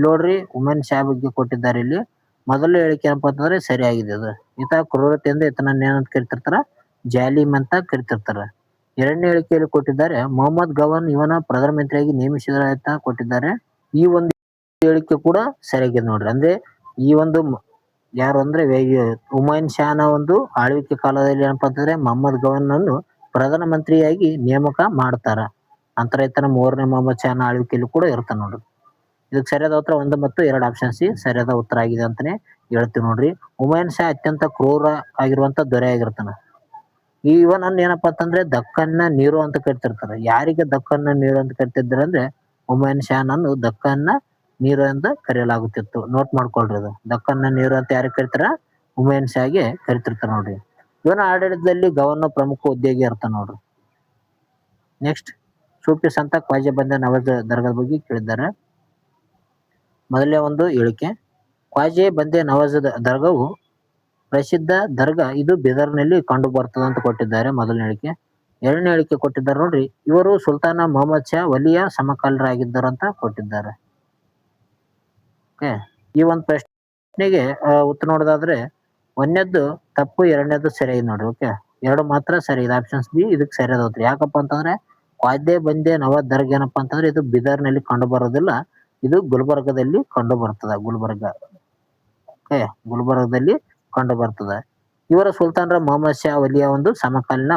ನೋಡ್ರಿ, ಹುಮಾಯೂನ್ ಶಾ ಬಗ್ಗೆ ಕೊಟ್ಟಿದ್ದಾರೆ. ಇಲ್ಲಿ ಮೊದಲ ಹೇಳಿಕೆ ಏನಪ್ಪ ಅಂತಂದ್ರೆ ಸರಿಯಾಗಿದೆ. ಅದು ಈತ ಕ್ರೂರತೆಯಿಂದ ಈತನನ್ನ ಏನಂತ ಕರಿತಿರ್ತಾರ? ಜಾಲಿಮ್ ಅಂತ ಕರಿತಿರ್ತಾರ. ಎರಡನೇ ಹೇಳಿಕೆಯಲ್ಲಿ ಕೊಟ್ಟಿದ್ದಾರೆ, ಮೊಹಮ್ಮದ್ ಗವನ್ ಇವನ ಪ್ರಧಾನಮಂತ್ರಿಯಾಗಿ ನೇಮಿಸಿದ ಅಂತ ಕೊಟ್ಟಿದ್ದಾರೆ. ಈ ಒಂದು ಹೇಳಿಕೆ ಕೂಡ ಸರಿಯಾಗಿದೆ ನೋಡ್ರಿ. ಅಂದ್ರೆ ಈ ಒಂದು ಯಾರು ಅಂದ್ರೆ ಹುಮಾಯೂನ್ ಶಾನ ಒಂದು ಆಳ್ವಿಕೆ ಕಾಲದಲ್ಲಿ ಏನಪ್ಪಾ ಅಂತಂದ್ರೆ ಮೊಹಮ್ಮದ್ ಗವನ್ ಅನ್ನು ಪ್ರಧಾನಮಂತ್ರಿಯಾಗಿ ನೇಮಕ ಮಾಡ್ತಾರ. ನಂತರ ಈತನ ಮೂರನೇ ಮೊಹಮ್ಮದ್ ಶಾನ ಆಳ್ವಿಕೆಯಲ್ಲಿ ಕೂಡ ಇರ್ತಾನ ನೋಡ್ರಿ. ಇದಕ್ಕೆ ಸರಿಯಾದ ಉತ್ತರ 1 ಮತ್ತು 2 ಆಪ್ಷನ್ ಸಿ ಸರಿಯಾದ ಉತ್ತರ ಆಗಿದೆ ಅಂತಾನೆ ಹೇಳ್ತೀವಿ ನೋಡ್ರಿ. ಹುಮಾಯೂನ್ ಶಾ ಅತ್ಯಂತ ಕ್ರೂರ ಆಗಿರುವಂತ ದೊರೆ ಆಗಿರ್ತಾನ. ಇವನನ್ನ ಏನಪ್ಪಾ ಅಂತಂದ್ರೆ ದಕ್ಕನ್ನ ನೀರು ಅಂತ ಕರಿತಿರ್ತಾರ. ಯಾರಿಗೆ ದಕ್ಕನ್ನ ನೀರು ಅಂತ ಕರಿತಿದ್ರು ಅಂದ್ರೆ ಹುಮಾಯೂನ್ ಶಾನನ್ನು ದಕ್ಕನ್ನ ನೀರು ಅಂತ ಕರೆಯಲಾಗುತ್ತಿತ್ತು. ನೋಟ್ ಮಾಡ್ಕೊಳ್ರಿ, ಅದು ದಕ್ಕನ್ನ ನೀರು ಅಂತ ಯಾರಿಗೆ ಕರಿತಾರ? ಹುಮಾಯೂನ್ ಶಾಗೆ ಕರಿತಿರ್ತಾರ ನೋಡ್ರಿ. ಇವನ ಆಡಳಿತದಲ್ಲಿ ಗವರ್ನ ಪ್ರಮುಖ ಉದ್ಯೋಗಿ ಇರ್ತಾನ ನೋಡ್ರಿ. ನೆಕ್ಸ್ಟ್, ಸೂಫಿ ಸಂತ ಖ್ವಾಜಾ ಬಂದ ನವಾಜ್ ದರ್ಗಾದ ಬಗ್ಗೆ ಕೇಳಿದ್ದಾರೆ. ಮೊದಲನೇ ಒಂದು ಹೇಳಿಕೆ, ಖ್ವಾಜಾ ಬಂದೆ ನವಾಜ್ ದರ್ಗಾವು ಪ್ರಸಿದ್ಧ ದರ್ಗಾ. ಇದು ಬೀದರ್ನಲ್ಲಿ ಕಂಡು ಬರ್ತದೆ ಅಂತ ಕೊಟ್ಟಿದ್ದಾರೆ ಮೊದಲನೇ ಹೇಳಿಕೆ. ಎರಡನೇ ಹೇಳಿಕೆ ಕೊಟ್ಟಿದ್ದಾರೆ ನೋಡ್ರಿ, ಇವರು ಸುಲ್ತಾನ ಮೊಹಮ್ಮದ್ ಶಾ ವಲಿಯ ಸಮಕಾಲೀನರಾಗಿದ್ದರು ಅಂತ ಕೊಟ್ಟಿದ್ದಾರೆ. ಓಕೆ, ಈ ಒಂದು ಪ್ರಶ್ನೆಗೆ ಉತ್ತರ ನೋಡೋದಾದ್ರೆ ಒಂದನೇದ್ದು ತಪ್ಪು, ಎರಡನೇದು ಸರಿಯಾಗಿ ನೋಡ್ರಿ. ಓಕೆ, ಎರಡು ಮಾತ್ರ ಸರಿ ಇದೆ. ಆಪ್ಷನ್ಸ್ ಬಿ ಇದಕ್ಕೆ ಸರಿಯಾದ ಉತ್ತರ. ಯಾಕಪ್ಪ ಅಂತಂದ್ರೆ ಖ್ವಾಜಾ ಬಂದೆ ನವಾಜ್ ದರ್ಗಾ ಏನಪ್ಪಾ ಅಂತಂದ್ರೆ ಇದು ಬೀದರ್ನಲ್ಲಿ ಕಂಡು ಬರೋದಿಲ್ಲ, ಇದು ಗುಲ್ಬರ್ಗದಲ್ಲಿ ಕಂಡು ಬರ್ತದ. ಓಕೆ, ಗುಲ್ಬರ್ಗದಲ್ಲಿ ಕಂಡು ಬರ್ತದೆ. ಇವರ ಸುಲ್ತಾನರ ಮೊಹಮ್ಮದ್ ಶಾ ವಲಿಯ ಒಂದು ಸಮಕಾಲೀನ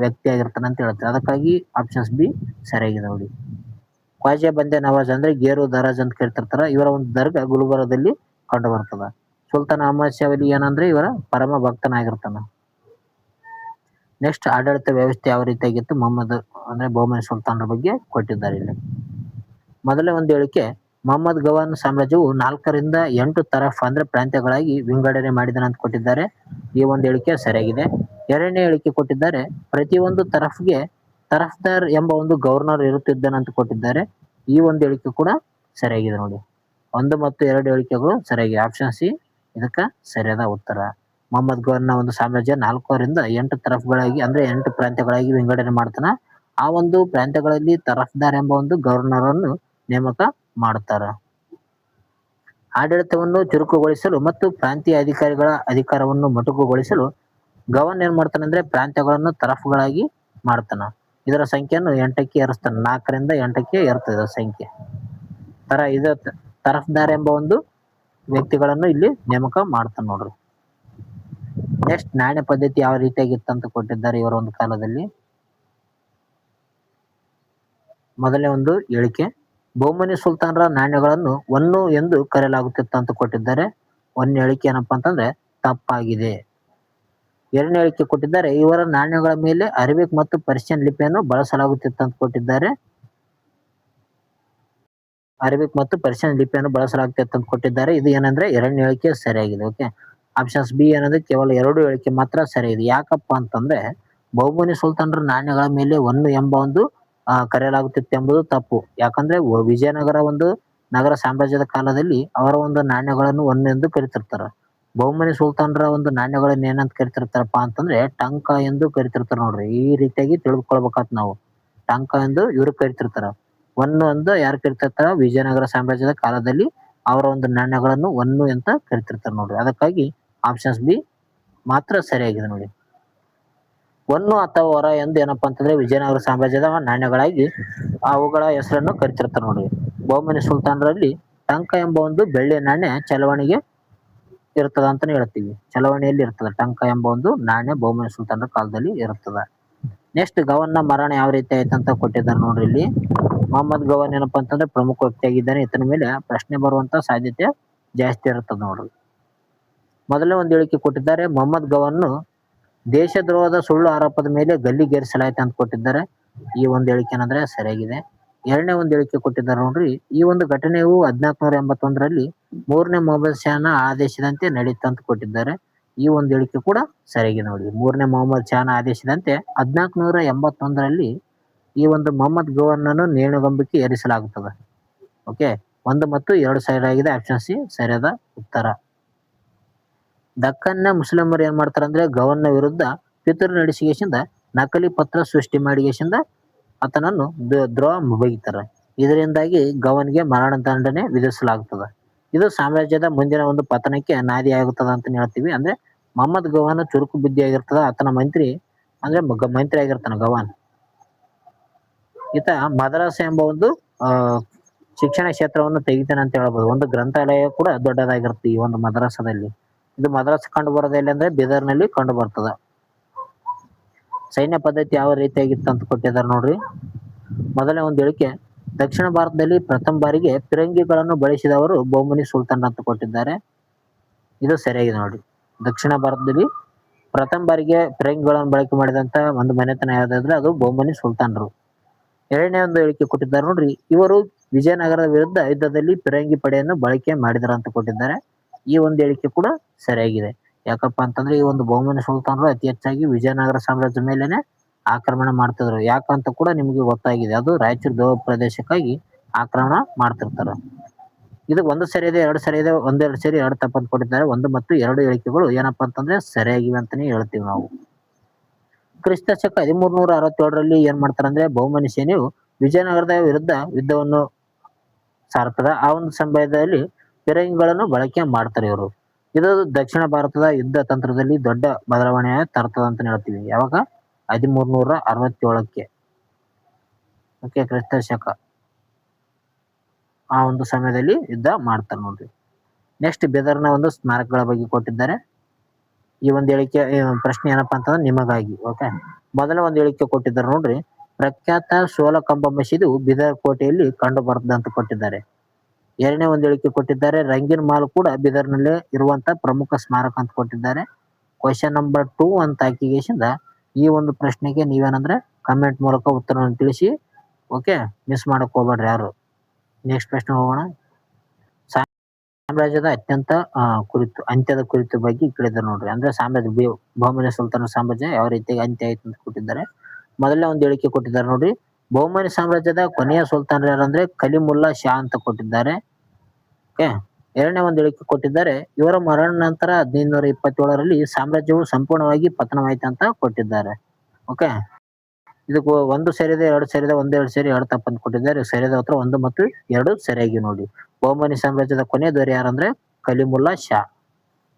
ವ್ಯಕ್ತಿ ಆಗಿರ್ತಾನೆ ಅಂತ ಹೇಳ್ತಾರೆ. ಅದಕ್ಕಾಗಿ ಆಪ್ಷನ್ಸ್ ಬಿ ಸರಿಯಾಗಿದೆ ನೋಡಿ. ಖ್ವಾಜಾ ಬಂದೆ ನವಾಜ್ ಅಂದ್ರೆ ಗೇರು ದರಾಜ್ ಅಂತ ಕೇಳ್ತಿರ್ತಾರ. ಇವರ ಒಂದು ದರ್ಗಾ ಗುಲ್ಬರ್ಗದಲ್ಲಿ ಕಂಡು ಬರ್ತದ. ಸುಲ್ತಾನ್ ಅಹಮದ್ ಶಾ ವಲಿ ಏನಂದ್ರೆ ಇವರ ಪರಮ ಭಕ್ತನಾಗಿರ್ತಾನ. ನೆಕ್ಸ್ಟ್, ಆಡಳಿತ ವ್ಯವಸ್ಥೆ ಯಾವ ರೀತಿಯಾಗಿತ್ತು ಅಂದ್ರೆ ಬಹುಮನಿ ಸುಲ್ತಾನರ ಬಗ್ಗೆ ಕೊಟ್ಟಿದ್ದಾರೆ ಇಲ್ಲಿ. ಮೊದಲೇ ಒಂದು ಹೇಳಿಕೆ, ಮೊಹಮ್ಮದ್ ಗವನ್ ಸಾಮ್ರಾಜ್ಯವು 4 ರಿಂದ 8 ತರಫ್ ಅಂದ್ರೆ ಪ್ರಾಂತ್ಯಗಳಾಗಿ ವಿಂಗಡಣೆ ಮಾಡಿದನ ಅಂತ ಕೊಟ್ಟಿದ್ದಾರೆ. ಈ ಒಂದು ಹೇಳಿಕೆ ಸರಿಯಾಗಿದೆ. ಎರಡನೇ ಹೇಳಿಕೆ ಕೊಟ್ಟಿದ್ದಾರೆ, ಪ್ರತಿಯೊಂದು ತರಫ್ಗೆ ತರಫ್ದಾರ್ ಎಂಬ ಒಂದು ಗವರ್ನರ್ ಇರುತ್ತಿದ್ದನಂತ ಕೊಟ್ಟಿದ್ದಾರೆ. ಈ ಒಂದು ಹೇಳಿಕೆ ಕೂಡ ಸರಿಯಾಗಿದೆ ನೋಡಿ. 1 ಮತ್ತು 2 ಹೇಳಿಕೆಗಳು ಸರಿಯಾಗಿದೆ. ಆಪ್ಷನ್ ಸಿ ಇದಕ್ಕೆ ಸರಿಯಾದ ಉತ್ತರ. ಮೊಹಮ್ಮದ್ ಗವರ್ನ ಒಂದು ಸಾಮ್ರಾಜ್ಯ 4 ರಿಂದ 8 ತರಫ್ಗಳಾಗಿ ಅಂದ್ರೆ 8 ಪ್ರಾಂತ್ಯಗಳಾಗಿ ವಿಂಗಡಣೆ ಮಾಡ್ತಾನ. ಆ ಒಂದು ಪ್ರಾಂತ್ಯಗಳಲ್ಲಿ ತರಫ್ದಾರ್ ಎಂಬ ಒಂದು ಗವರ್ನರ್ ಅನ್ನು ನೇಮಕ ಮಾಡುತ್ತಾರ. ಆಡಳಿತವನ್ನು ಚುರುಕುಗೊಳಿಸಲು ಮತ್ತು ಪ್ರಾಂತೀಯ ಅಧಿಕಾರಿಗಳ ಅಧಿಕಾರವನ್ನು ಮೊಟಕುಗೊಳಿಸಲು ಗವರ್ನರ್ ಏನ್ ಮಾಡ್ತಾನೆ ಅಂದ್ರೆ ಪ್ರಾಂತ್ಯಗಳನ್ನು ತರಫ್ಗಳಾಗಿ ಮಾಡ್ತಾನ. ಇದರ ಸಂಖ್ಯೆಯನ್ನು 8ಕ್ಕೆ ಏರಿಸ್ತಾನೆ. 4 ರಿಂದ 8ಕ್ಕೆ ಏರ್ತದೆ ಸಂಖ್ಯೆ. ಇದು ತರಫ್ದಾರ್ ಎಂಬ ಒಂದು ವ್ಯಕ್ತಿಗಳನ್ನು ಇಲ್ಲಿ ನೇಮಕ ಮಾಡ್ತಾನೆ ನೋಡ್ರಿ. ನೆಕ್ಸ್ಟ್, ನಾಣ್ಯ ಪದ್ಧತಿ ಯಾವ ರೀತಿಯಾಗಿತ್ತು ಅಂತ ಕೊಟ್ಟಿದ್ದಾರೆ ಇವರ ಒಂದು ಕಾಲದಲ್ಲಿ. ಮೊದಲನೇ ಒಂದು ಹೇಳಿಕೆ, ಬಹುಮನಿ ಸುಲ್ತಾನರ ನಾಣ್ಯಗಳನ್ನು ಒನ್ನು ಎಂದು ಕರೆಯಲಾಗುತ್ತಿತ್ತು ಅಂತ ಕೊಟ್ಟಿದ್ದಾರೆ. ಒಂದು ಹೇಳಿಕೆ ಏನಪ್ಪಾ ಅಂತಂದ್ರೆ ತಪ್ಪಾಗಿದೆ. ಎರಡನೇ ಹೇಳಿಕೆ ಕೊಟ್ಟಿದ್ದಾರೆ, ಇವರ ನಾಣ್ಯಗಳ ಮೇಲೆ ಅರೇಬಿಕ್ ಮತ್ತು ಪರ್ಷಿಯನ್ ಲಿಪಿಯನ್ನು ಬಳಸಲಾಗುತ್ತಿತ್ತು ಅಂತ ಕೊಟ್ಟಿದ್ದಾರೆ. ಅರೇಬಿಕ್ ಮತ್ತು ಪರ್ಷಿಯನ್ ಲಿಪಿಯನ್ನು ಬಳಸಲಾಗುತ್ತಿತ್ತು ಅಂತ ಕೊಟ್ಟಿದ್ದಾರೆ. ಇದು ಏನಂದ್ರೆ ಎರಡನೇ ಹೇಳಿಕೆ ಸರಿಯಾಗಿದೆ. ಓಕೆ, ಆಪ್ಷನ್ಸ್ ಬಿ ಏನಂದ್ರೆ ಕೇವಲ 2 ಹೇಳಿಕೆ ಮಾತ್ರ ಸರಿಯಾಗಿದೆ. ಯಾಕಪ್ಪ ಅಂತಂದ್ರೆ ಬಹುಮನಿ ಸುಲ್ತಾನರ ನಾಣ್ಯಗಳ ಮೇಲೆ ಒನ್ನು ಎಂಬ ಒಂದು ಕರೆಯಲಾಗುತ್ತಿತ್ತು ಎಂಬುದು ತಪ್ಪು. ಯಾಕಂದ್ರೆ ವಿಜಯನಗರ ಒಂದು ನಗರ ಸಾಮ್ರಾಜ್ಯದ ಕಾಲದಲ್ಲಿ ಅವರ ಒಂದು ನಾಣ್ಯಗಳನ್ನು ಒನ್ನು ಎಂದು ಕರಿತಿರ್ತಾರ. ಬಹುಮನಿ ಸುಲ್ತಾನರ ಒಂದು ನಾಣ್ಯಗಳನ್ನ ಏನಂತ ಕರಿತಿರ್ತಾರಪ್ಪ ಅಂತಂದ್ರೆ ಟಂಕ ಎಂದು ಕರಿತಿರ್ತಾರ ನೋಡ್ರಿ. ಈ ರೀತಿಯಾಗಿ ತಿಳಿದುಕೊಳ್ಬೇಕಾತ್ ನಾವು. ಟಂಕ ಎಂದು ಇವ್ರು ಕರಿತಿರ್ತಾರ. ಒನ್ನು ಅಂತ ಯಾರು ಕರಿತಿರ್ತಾರ ವಿಜಯನಗರ ಸಾಮ್ರಾಜ್ಯದ ಕಾಲದಲ್ಲಿ ಅವರ ಒಂದು ನಾಣ್ಯಗಳನ್ನು ಒನ್ನು ಅಂತ ಕರಿತಿರ್ತಾರೆ ನೋಡ್ರಿ. ಅದಕ್ಕಾಗಿ ಆಪ್ಷನ್ಸ್ ಬಿ ಮಾತ್ರ ಸರಿಯಾಗಿದೆ ನೋಡಿ. ಒನ್ನು ಅಥವಾ ಹೊರ ಎಂದು ಏನಪ್ಪಾ ಅಂತಂದ್ರೆ ವಿಜಯನಗರ ಸಾಮ್ರಾಜ್ಯದ ನಾಣ್ಯಗಳಾಗಿ ಅವುಗಳ ಹೆಸರನ್ನು ಕರಿತಿರ್ತಾರೆ ನೋಡಿ. ಬಹುಮನಿ ಸುಲ್ತಾನರಲ್ಲಿ ಟಂಕ ಎಂಬ ಒಂದು ಬೆಳ್ಳಿಯ ನಾಣ್ಯ ಚಲಾವಣೆಗೆ ಇರ್ತದ ಅಂತಾನೆ ಹೇಳ್ತೀವಿ. ಚಲಾವಣೆಯಲ್ಲಿ ಇರ್ತದ ಟಂಕ ಎಂಬ ಒಂದು ನಾಣ್ಯ ಬಹುಮನಿ ಸುಲ್ತಾನರ ಕಾಲದಲ್ಲಿ ಇರ್ತದ. ನೆಕ್ಸ್ಟ್ ಗವರ್ನ ಮರಣ ಯಾವ ರೀತಿ ಆಯ್ತು ಅಂತ ಕೊಟ್ಟಿದ್ದಾರೆ ನೋಡ್ರಿ ಇಲ್ಲಿ. ಮೊಹಮ್ಮದ್ ಗವನ್ ಏನಪ್ಪಾ ಅಂತಂದ್ರೆ ಪ್ರಮುಖ ವ್ಯಕ್ತಿಯಾಗಿದ್ದಾನೆ. ಇತನ ಮೇಲೆ ಪ್ರಶ್ನೆ ಬರುವಂತ ಸಾಧ್ಯತೆ ಜಾಸ್ತಿ ಇರ್ತದ ನೋಡ್ರಿ. ಮೊದಲನೇ ಒಂದು ಹೇಳಿಕೆ ಕೊಟ್ಟಿದ್ದಾರೆ, ಮೊಹಮ್ಮದ್ ಗವನ್ನು ದೇಶದ್ರೋಹದ ಸುಳ್ಳು ಆರೋಪದ ಮೇಲೆ ಗಲ್ಲಿಗೇರಿಸಲಾಯ್ತು ಅಂತ ಕೊಟ್ಟಿದ್ದಾರೆ. ಈ ಒಂದು ಹೇಳಿಕೆ ಏನಂದ್ರೆ ಸರಿಯಾಗಿದೆ. ಎರಡನೇ ಒಂದು ಹೇಳಿಕೆ ಕೊಟ್ಟಿದ್ದಾರೆ ನೋಡ್ರಿ. ಈ ಒಂದು ಘಟನೆಯು 1481ರಲ್ಲಿ ಮೂರನೇ ಮೊಹಮ್ಮದ್ ಶಾನ ಆದೇಶದಂತೆ ನಡೀತು ಅಂತ ಕೊಟ್ಟಿದ್ದಾರೆ. ಈ ಒಂದು ಹೇಳಿಕೆ ಕೂಡ ಸರಿಯಾಗಿದೆ ನೋಡಿ. ಮೂರನೇ ಮೊಹಮ್ಮದ್ ಶಾನ ಆದೇಶದಂತೆ 1481ರಲ್ಲಿ ಈ ಒಂದು ಮೊಹಮ್ಮದ್ ಗವರ್ನನ್ನು ನೇಣುಗಂಬಕ್ಕೆ ಏರಿಸಲಾಗುತ್ತದೆ. ಓಕೆ, 1 ಮತ್ತು 2 ಸರಿಯಾಗಿದೆ. ಆಪ್ಷನ್ ಸಿ ಸರಿಯಾದ ಉತ್ತರ. ದಕ್ಕನ್ನ ಮುಸ್ಲಿಮರು ಏನ್ ಮಾಡ್ತಾರ ಅಂದ್ರೆ ಗವರ್ನ ವಿರುದ್ಧ ಪಿತೂರಿ ನಡೆಸಿಗೆಸಿಂದ ನಕಲಿ ಪತ್ರ ಸೃಷ್ಟಿ ಮಾಡಿಗೆಸಿಂದ ಆತನನ್ನು ದ್ರೋಹ ಬಗೆತಾರೆ. ಇದರಿಂದಾಗಿ ಗವನ್ಗೆ ಮರಣ ದಂಡನೆ ವಿಧಿಸಲಾಗುತ್ತದೆ. ಇದು ಸಾಮ್ರಾಜ್ಯದ ಮುಂದಿನ ಒಂದು ಪತನಕ್ಕೆ ನಾಂದಿ ಆಗುತ್ತದೆ ಅಂತ ಹೇಳ್ತೀವಿ. ಅಂದ್ರೆ ಮೊಹಮ್ಮದ್ ಗವಾನ್ ಚುರುಕು ಬುದ್ಧಿ ಆಗಿರ್ತದ. ಆತನ ಮಂತ್ರಿ ಅಂದ್ರೆ ಮಂತ್ರಿ ಆಗಿರ್ತಾನ ಗವಾನ್. ಈತ ಮದ್ರಾಸ ಎಂಬ ಒಂದು ಶಿಕ್ಷಣ ಕ್ಷೇತ್ರವನ್ನು ತೆಗಿತಾನೆ ಅಂತ ಹೇಳ್ಬೋದು. ಒಂದು ಗ್ರಂಥಾಲಯ ಕೂಡ ದೊಡ್ಡದಾಗಿರುತ್ತೆ ಈ ಒಂದು ಮದ್ರಾಸದಲ್ಲಿ. ಇದು ಮದ್ರಾಸ್ ಕಂಡು ಬರೋದಿಲ್ಲ ಅಂದ್ರೆ ಬೀದರ್ನಲ್ಲಿ ಕಂಡು ಬರ್ತದ. ಸೈನ್ಯ ಪದ್ಧತಿ ಯಾವ ರೀತಿಯಾಗಿತ್ತು ಅಂತ ಕೊಟ್ಟಿದ್ದಾರೆ ನೋಡ್ರಿ. ಮೊದಲನೇ ಒಂದು ಹೇಳಿಕೆ, ದಕ್ಷಿಣ ಭಾರತದಲ್ಲಿ ಪ್ರಥಮ ಬಾರಿಗೆ ಫಿರಂಗಿಗಳನ್ನು ಬಳಸಿದವರು ಬಹುಮನಿ ಸುಲ್ತಾನ್ ಅಂತ ಕೊಟ್ಟಿದ್ದಾರೆ. ಇದು ಸರಿಯಾಗಿದೆ ನೋಡಿ. ದಕ್ಷಿಣ ಭಾರತದಲ್ಲಿ ಪ್ರಥಮ ಬಾರಿಗೆ ಫಿರಂಗಿಗಳನ್ನು ಬಳಕೆ ಮಾಡಿದಂತ ಒಂದು ಮನೆತನ ಯಾವ್ದಾದ್ರೆ ಅದು ಬಹುಮನಿ ಸುಲ್ತಾನರು. ಎರಡನೇ ಒಂದು ಹೇಳಿಕೆ ಕೊಟ್ಟಿದ್ದಾರೆ ನೋಡ್ರಿ, ಇವರು ವಿಜಯನಗರದ ವಿರುದ್ಧ ಯುದ್ಧದಲ್ಲಿ ಫಿರಂಗಿ ಪಡೆಯನ್ನು ಬಳಕೆ ಮಾಡಿದಾರ ಅಂತ ಕೊಟ್ಟಿದ್ದಾರೆ. ಈ ಒಂದು ಹೇಳಿಕೆ ಕೂಡ ಸರಿಯಾಗಿದೆ. ಯಾಕಪ್ಪ ಅಂತಂದ್ರೆ ಈ ಒಂದು ಬಹುಮನಿ ಸುಲ್ತಾನರು ಅತಿ ಹೆಚ್ಚಾಗಿ ವಿಜಯನಗರ ಸಾಮ್ರಾಜ್ಯದ ಮೇಲೆನೆ ಆಕ್ರಮಣ ಮಾಡ್ತಿದ್ರು. ಯಾಕಂತ ಕೂಡ ನಿಮ್ಗೆ ಗೊತ್ತಾಗಿದೆ. ಅದು ರಾಯಚೂರು ದೋವ ಪ್ರದೇಶಕ್ಕಾಗಿ ಆಕ್ರಮಣ ಮಾಡ್ತಿರ್ತಾರ. ಇದು 1 ಸರಿ ಇದೆ, 2 ಸರಿ ಇದೆ, 1 2 ಸರಿ 2 ತಪ್ಪಂತ ಕೊಟ್ಟಿದ್ದಾರೆ. 1 ಮತ್ತು 2 ಹೇಳಿಕೆಗಳು ಏನಪ್ಪಾ ಅಂತಂದ್ರೆ ಸರಿಯಾಗಿವೆ ಅಂತಾನೆ ಹೇಳ್ತೀವಿ ನಾವು. ಕ್ರಿಸ್ತ ಶಕ 1367ರಲ್ಲಿ ಏನ್ ಮಾಡ್ತಾರಂದ್ರೆ ಬಹುಮನಿ ಸೇನೆಯು ವಿಜಯನಗರದ ವಿರುದ್ಧ ಯುದ್ಧವನ್ನು ಸಾರ್ತದ. ಆ ಒಂದು ಸಮಯದಲ್ಲಿ ಫಿರಂಗಿಗಳನ್ನು ಬಳಕೆ ಮಾಡ್ತಾರೆ ಇವರು. ಇದು ದಕ್ಷಿಣ ಭಾರತದ ಯುದ್ಧ ತಂತ್ರದಲ್ಲಿ ದೊಡ್ಡ ಬದಲಾವಣೆ ತರ್ತದ ಅಂತ ಹೇಳ್ತೀವಿ. ಯಾವಾಗ 1367ಕ್ಕೆ. ಓಕೆ, ಕ್ರಿಸ್ತ ಶಕ ಆ ಒಂದು ಸಮಯದಲ್ಲಿ ಯುದ್ಧ ಮಾಡ್ತಾರೆ ನೋಡ್ರಿ. ನೆಕ್ಸ್ಟ್ ಬೀದರ್ನ ಒಂದು ಸ್ಮಾರಕಗಳ ಬಗ್ಗೆ ಕೊಟ್ಟಿದ್ದಾರೆ. ಈ ಒಂದು ಹೇಳಿಕೆ ಪ್ರಶ್ನೆ ಏನಪ್ಪಾ ಅಂತಂದ್ರೆ ನಿಮಗಾಗಿ. ಓಕೆ, ಮೊದಲ ಒಂದು ಹೇಳಿಕೆ ಕೊಟ್ಟಿದ್ದಾರೆ ನೋಡ್ರಿ, ಪ್ರಖ್ಯಾತ ಸೋಲಕಂಬ ಮಸೀದಿ ಬೀದರ್ ಕೋಟೆಯಲ್ಲಿ ಕಂಡು ಬರ್ತದೆ ಅಂತ ಕೊಟ್ಟಿದ್ದಾರೆ. ಎರಡನೇ ಒಂದು ಹೇಳಿಕೆ ಕೊಟ್ಟಿದ್ದಾರೆ, ರಂಗಿನ್ ಮಾಲ್ ಕೂಡ ಬೀದರ್ನಲ್ಲೇ ಇರುವಂತ ಪ್ರಮುಖ ಸ್ಮಾರಕ ಅಂತ ಕೊಟ್ಟಿದ್ದಾರೆ. ಕ್ವಶನ್ ನಂಬರ್ 2 ಅಂತ ಹಾಕಿಗೆಸಿಂದ ಈ ಒಂದು ಪ್ರಶ್ನೆಗೆ ನೀವೇನಂದ್ರೆ ಕಮೆಂಟ್ ಮೂಲಕ ಉತ್ತರವನ್ನು ತಿಳಿಸಿ. ಓಕೆ, ಮಿಸ್ ಮಾಡಕ್ ಹೋಗ್ಬೇಡ್ರಿ ಯಾರು. ನೆಕ್ಸ್ಟ್ ಪ್ರಶ್ನೆ ಹೋಗೋಣ. ಸಾಮ್ರಾಜ್ಯದ ಅತ್ಯಂತ ಅಂತ್ಯದ ಕುರಿತು ಬಗ್ಗೆ ಕೇಳಿದ್ದಾರೆ ನೋಡ್ರಿ. ಅಂದ್ರೆ ಸಾಮ್ರಾಜ್ಯ ಬಹುಮನಿ ಸುಲ್ತಾನ ಸಾಮ್ರಾಜ್ಯ ಯಾವ ರೀತಿ ಅಂತ್ಯ ಆಯ್ತು ಅಂತ ಕೊಟ್ಟಿದ್ದಾರೆ. ಮೊದಲನೇ ಒಂದು ಹೇಳಿಕೆ ಕೊಟ್ಟಿದ್ದಾರೆ ನೋಡ್ರಿ, ಬಹುಮನಿ ಸಾಮ್ರಾಜ್ಯದ ಕೊನೆಯ ಸುಲ್ತಾನರು ಯಾರಂದ್ರೆ ಕಲಿಮುಲ್ಲಾ ಶಾ ಅಂತ ಕೊಟ್ಟಿದ್ದಾರೆ. ಓಕೆ, ಎರಡನೇ ಒಂದು ಹೇಳಿಕೆ ಕೊಟ್ಟಿದ್ದಾರೆ, ಇವರ ಮರಣ ನಂತರ 1527ರಲ್ಲಿ ಸಾಮ್ರಾಜ್ಯವು ಸಂಪೂರ್ಣವಾಗಿ ಪತನವಾಯ್ತು ಅಂತ ಕೊಟ್ಟಿದ್ದಾರೆ. ಓಕೆ, ಇದಕ್ಕೆ 1 ಸರಿದೆ, 2 ಸರಿದೆ, 1 2 ಸರಿ 2 ತಪ್ಪಂತ ಕೊಟ್ಟಿದ್ದಾರೆ. ಸರಿಯಾದ ಉತ್ತರ 1 ಮತ್ತು 2 ಸರಿಯಾಗಿ ನೋಡಿ. ಬಹುಮನಿ ಸಾಮ್ರಾಜ್ಯದ ಕೊನೆಯ ದೊರೆ ಯಾರಂದ್ರೆ ಕಲಿಮುಲ್ಲಾ ಶಾ.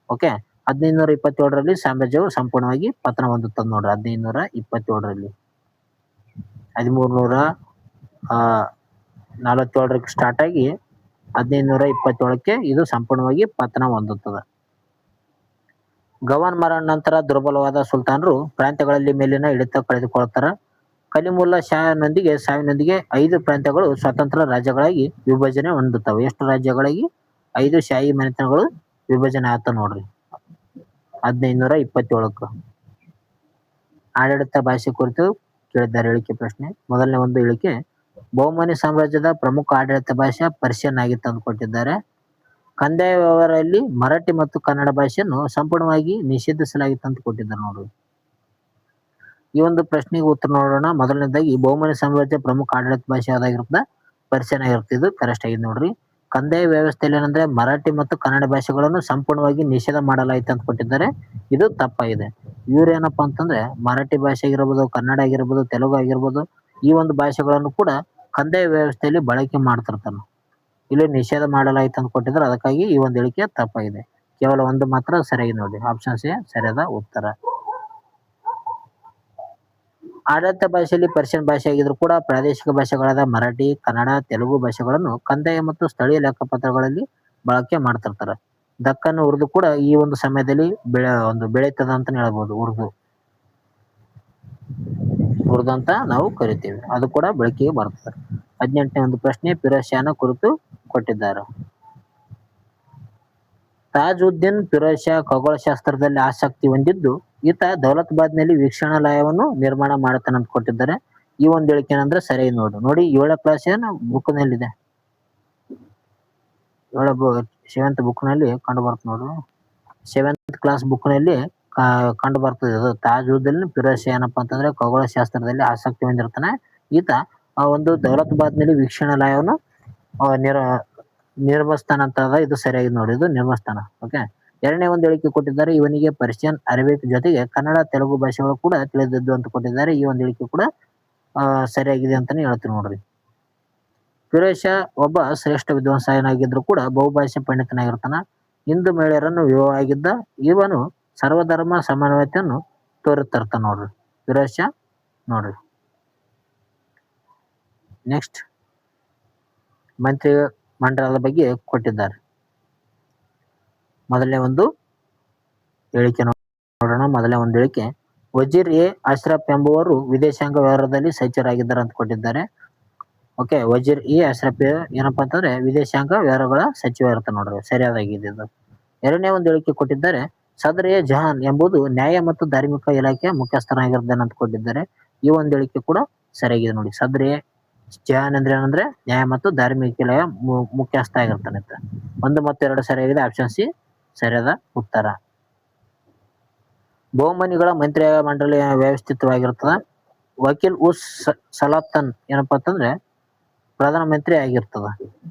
ಓಕೆ, 1527ರಲ್ಲಿ ಸಾಮ್ರಾಜ್ಯವು ಸಂಪೂರ್ಣವಾಗಿ ಪತನ ಹೊಂದುತ್ತದೆ ನೋಡ್ರಿ. 1527ರಲ್ಲಿ 1347ಕ್ಕೆ ಸ್ಟಾರ್ಟ್ ಆಗಿ 1527ಕ್ಕೆ ಇದು ಸಂಪೂರ್ಣವಾಗಿ ಪತನ ಹೊಂದುತ್ತದೆ. ಗವಾನ್ ಮರಣ ನಂತರ ದುರ್ಬಲವಾದ ಸುಲ್ತಾನರು ಪ್ರಾಂತ್ಯಗಳಲ್ಲಿ ಮೇಲಿನ ಹಿಡಿತ ಕಳೆದುಕೊಳ್ಳುತ್ತಾರೆ. ಕಲಿಮುಲ್ಲಾ ಶಾನೊಂದಿಗೆ ಸಾವಿನೊಂದಿಗೆ 5 ಪ್ರಾಂತ್ಯಗಳು ಸ್ವತಂತ್ರ ರಾಜ್ಯಗಳಾಗಿ ವಿಭಜನೆ ಹೊಂದುತ್ತವೆ. ಎಷ್ಟು ರಾಜ್ಯಗಳಾಗಿ? 5 ಶಾಹಿ ಮನೆತನಗಳು ವಿಭಜನೆ ಆತ ನೋಡ್ರಿ 1527ಕ್ಕೆ. ಆಡಳಿತ ಭಾಷೆ ಕುರಿತು ಕೇಳಿದ್ದಾರೆ ಹೇಳಿಕೆ ಪ್ರಶ್ನೆ. ಮೊದಲನೇ ಒಂದು ಹೇಳಿಕೆ, ಬಹುಮನಿ ಸಾಮ್ರಾಜ್ಯದ ಪ್ರಮುಖ ಆಡಳಿತ ಭಾಷೆ ಪರ್ಷಿಯನ್ ಆಗಿತ್ತು ಅಂತ ಕೊಟ್ಟಿದ್ದಾರೆ. ಕಂದಾಯ ವ್ಯವಹಾರದಲ್ಲಿ ಮರಾಠಿ ಮತ್ತು ಕನ್ನಡ ಭಾಷೆಯನ್ನು ಸಂಪೂರ್ಣವಾಗಿ ನಿಷೇಧಿಸಲಾಗಿತ್ತು ಅಂತ ಕೊಟ್ಟಿದ್ದಾರೆ ನೋಡ್ರಿ. ಈ ಒಂದು ಪ್ರಶ್ನೆಗೆ ಉತ್ತರ ನೋಡೋಣ. ಮೊದಲನೇದಾಗಿ ಬಹುಮನಿ ಸಾಮ್ರಾಜ್ಯ ಪ್ರಮುಖ ಆಡಳಿತ ಭಾಷೆ ಯಾವ್ದಾಗಿರುತ್ತೆ? ಪರ್ಷಿಯನ್ ಆಗಿರುತ್ತೆ. ಇದು ಕರೆಕ್ಟ್ ಆಗಿದೆ ನೋಡ್ರಿ. ಕಂದಾಯ ವ್ಯವಸ್ಥೆಯಲ್ಲಿ ಏನಂದ್ರೆ ಮರಾಠಿ ಮತ್ತು ಕನ್ನಡ ಭಾಷೆಗಳನ್ನು ಸಂಪೂರ್ಣವಾಗಿ ನಿಷೇಧ ಮಾಡಲಾಯಿತು ಅಂತ ಕೊಟ್ಟಿದ್ದಾರೆ. ಇದು ತಪ್ಪಾಗಿದೆ. ಇವ್ರು ಏನಪ್ಪಾ ಅಂತಂದ್ರೆ ಮರಾಠಿ ಭಾಷೆ ಆಗಿರ್ಬೋದು, ಕನ್ನಡ ಆಗಿರ್ಬೋದು, ತೆಲುಗು ಆಗಿರ್ಬೋದು, ಈ ಒಂದು ಭಾಷೆಗಳನ್ನು ಕೂಡ ಕಂದಾಯ ವ್ಯವಸ್ಥೆಯಲ್ಲಿ ಬಳಕೆ ಮಾಡ್ತಿರ್ತಾನ. ಇಲ್ಲಿ ನಿಷೇಧ ಮಾಡಲಾಯಿತು ಅಂತ ಕೊಟ್ಟಿದ್ರೆ ಅದಕ್ಕಾಗಿ ಈ ಒಂದು ಹೇಳಿಕೆ ತಪ್ಪಾಗಿದೆ. ಕೇವಲ ಒಂದು ಮಾತ್ರ ಸರಿಯಾಗಿ ನೋಡಿ. ಆಪ್ಷನ್ ಸಿ ಸರಿಯಾದ ಉತ್ತರ. ಆಡಳಿತ ಭಾಷೆಯಲ್ಲಿ ಪರ್ಷಿಯನ್ ಭಾಷೆ ಆಗಿದ್ರು ಕೂಡ ಪ್ರಾದೇಶಿಕ ಭಾಷೆಗಳಾದ ಮರಾಠಿ, ಕನ್ನಡ, ತೆಲುಗು ಭಾಷೆಗಳನ್ನು ಕಂದಾಯ ಮತ್ತು ಸ್ಥಳೀಯ ಲೆಕ್ಕಪತ್ರಗಳಲ್ಲಿ ಬಳಕೆ ಮಾಡ್ತಿರ್ತಾರೆ. ದಕ್ಕನ್ ಉರ್ದು ಕೂಡ ಈ ಒಂದು ಸಮಯದಲ್ಲಿ ಬೆಳೀತದ ಅಂತ ಹೇಳ್ಬೋದು. ಉರ್ದು ಅಂತ ನಾವು ಕರಿತೀವಿ. ಅದು ಕೂಡ ಬಳಕೆಗೆ ಬರ್ತದೆ. 18ನೇ ಒಂದು ಪ್ರಶ್ನೆ ಫಿರೋಜ್ ಶಾನ ಕುರಿತು ಕೊಟ್ಟಿದ್ದಾರೆ. ತಾಜುದ್ದೀನ್ ಫಿರೋಜ್ ಶಾ ಖಗೋಳಶಾಸ್ತ್ರದಲ್ಲಿ ಆಸಕ್ತಿ ಹೊಂದಿದ್ದು ಈತ ದೌಲತಾಬಾದ್ನಲ್ಲಿ ವೀಕ್ಷಣಾಲಯವನ್ನು ನಿರ್ಮಾಣ ಮಾಡುತ್ತಾನಂತ ಕೊಟ್ಟಿದ್ದಾರೆ. ಈ ಒಂದು ಹೇಳಿಕೆ ಏನಂದ್ರೆ ಸರಿ ನೋಡಿ 7ನೇ ಕ್ಲಾಸ್ ಬುಕ್ನಲ್ಲಿದೆ. 7th ಬುಕ್ನಲ್ಲಿ ಕಂಡು ಬರ್ತದೆ ನೋಡ್ರಿ. 7th ಕ್ಲಾಸ್ ಬುಕ್ನಲ್ಲಿ ಕಂಡು ಬರ್ತದೆ. ಅದು ತಾಜುದ್ದೀನ್ ಫಿರೋಜ್ ಶಾ ಏನಪ್ಪಾ ಅಂತಂದ್ರೆ ಖಗೋಳಶಾಸ್ತ್ರದಲ್ಲಿ ಆಸಕ್ತಿ ಹೊಂದಿರ್ತಾನೆ. ಈತ ಆ ಒಂದು ದೌಲತಾಬಾದ್ನಲ್ಲಿ ವೀಕ್ಷಣಾಲಯವನ್ನು ನಿರ್ಮಿಸ್ತಾನಂತ. ಇದು ಸರಿಯಾಗಿ ನೋಡಿ. ಇದು ನಿರ್ಮಿಸ್ತಾನ. ಓಕೆ. 2ನೇ ಒಂದು ಹೇಳಿಕೆ ಕೊಟ್ಟಿದ್ದಾರೆ. ಇವನಿಗೆ ಪರ್ಷಿಯನ್, ಅರೇಬಿಕ್ ಜೊತೆಗೆ ಕನ್ನಡ, ತೆಲುಗು ಭಾಷೆಗಳು ಕೂಡ ತಿಳಿದಿದ್ದು ಅಂತ ಕೊಟ್ಟಿದ್ದಾರೆ. ಈ ಒಂದು ಹೇಳಿಕೆ ಕೂಡ ಸರಿಯಾಗಿದೆ ಅಂತಾನೆ ಹೇಳ್ತೀನಿ ನೋಡ್ರಿ. ಫಿರೋಜ್ ಶಾ ಒಬ್ಬ ಶ್ರೇಷ್ಠ ವಿದ್ವಾಂಸನಾಗಿದ್ರು ಕೂಡ ಬಹುಭಾಷೆ ಪಂಡಿತನಾಗಿರ್ತಾನ. ಹಿಂದೂ ಮಹಿಳೆಯರನ್ನು ವಿವಾಹ ಆಗಿದ್ದ. ಇವನು ಸರ್ವಧರ್ಮ ಸಮನ್ವಯತೆಯನ್ನು ತೋರುತ್ತಿರ್ತಾನ ನೋಡ್ರಿ ಫಿರೋಜ್ ಶಾ ನೋಡ್ರಿ. ನೆಕ್ಸ್ಟ್ ಮಂತ್ರಿ ಮಂಡಲದ ಬಗ್ಗೆ ಕೊಟ್ಟಿದ್ದಾರೆ. ಮೊದಲನೇ ಒಂದು ಹೇಳಿಕೆ ನೋಡೋಣ. ಮೊದಲನೇ ಒಂದು ಹೇಳಿಕೆ ವಜೀರ್ ಎ ಅಶ್ರಫ್ ಎಂಬುವರು ವಿದೇಶಾಂಗ ವ್ಯವಹಾರದಲ್ಲಿ ಸಚಿವರಾಗಿದ್ದಾರೆ ಅಂತ ಕೊಟ್ಟಿದ್ದಾರೆ. ಓಕೆ. ವಜೀರ್ ಎ ಅಶ್ರಫ್ ಏನಪ್ಪಾ ಅಂತಂದ್ರೆ ವಿದೇಶಾಂಗ ವ್ಯವಹಾರಗಳ ಸಚಿವ ಇರ್ತಾನೆ ನೋಡ್ರಿ. ಸರಿಯಾದಾಗಿದೆ ಇದು. 2ನೇ ಒಂದು ಹೇಳಿಕೆ ಕೊಟ್ಟಿದ್ದಾರೆ. ಸದರ್ ಎ ಜಹಾನ್ ಎಂಬುದು ನ್ಯಾಯ ಮತ್ತು ಧಾರ್ಮಿಕ ಇಲಾಖೆಯ ಮುಖ್ಯಸ್ಥನಾಗಿರ್ತಾನೆ ಅಂತ ಕೊಟ್ಟಿದ್ದಾರೆ. ಈ ಒಂದು ಹೇಳಿಕೆ ಕೂಡ ಸರಿಯಾಗಿದೆ ನೋಡಿ. ಸದರ್ ಎ ಜಹಾನ್ ಅಂದ್ರೆ ಏನಂದ್ರೆ ನ್ಯಾಯ ಮತ್ತು ಧಾರ್ಮಿಕ ಇಲಾಖೆಯ ಮುಖ್ಯಸ್ಥ ಆಗಿರ್ತಾನೆ ಅಂತ. 1 ಮತ್ತು 2 ಸರಿಯಾಗಿದೆ. ಆಪ್ಷನ್ ಸಿ ಸರಿಯಾದ ಉತ್ತರ. ಬಹುಮನಿಗಳ ಮಂತ್ರಿ ಮಂಡಳಿ ವ್ಯವಸ್ಥಿತವಾಗಿರ್ತದ. ವಕೀಲ್ ಉಸ್ ಸಲಾತನ್ ಏನಪ್ಪಾ ಅಂತಂದ್ರೆ ಪ್ರಧಾನಮಂತ್ರಿ ಆಗಿರ್ತದ.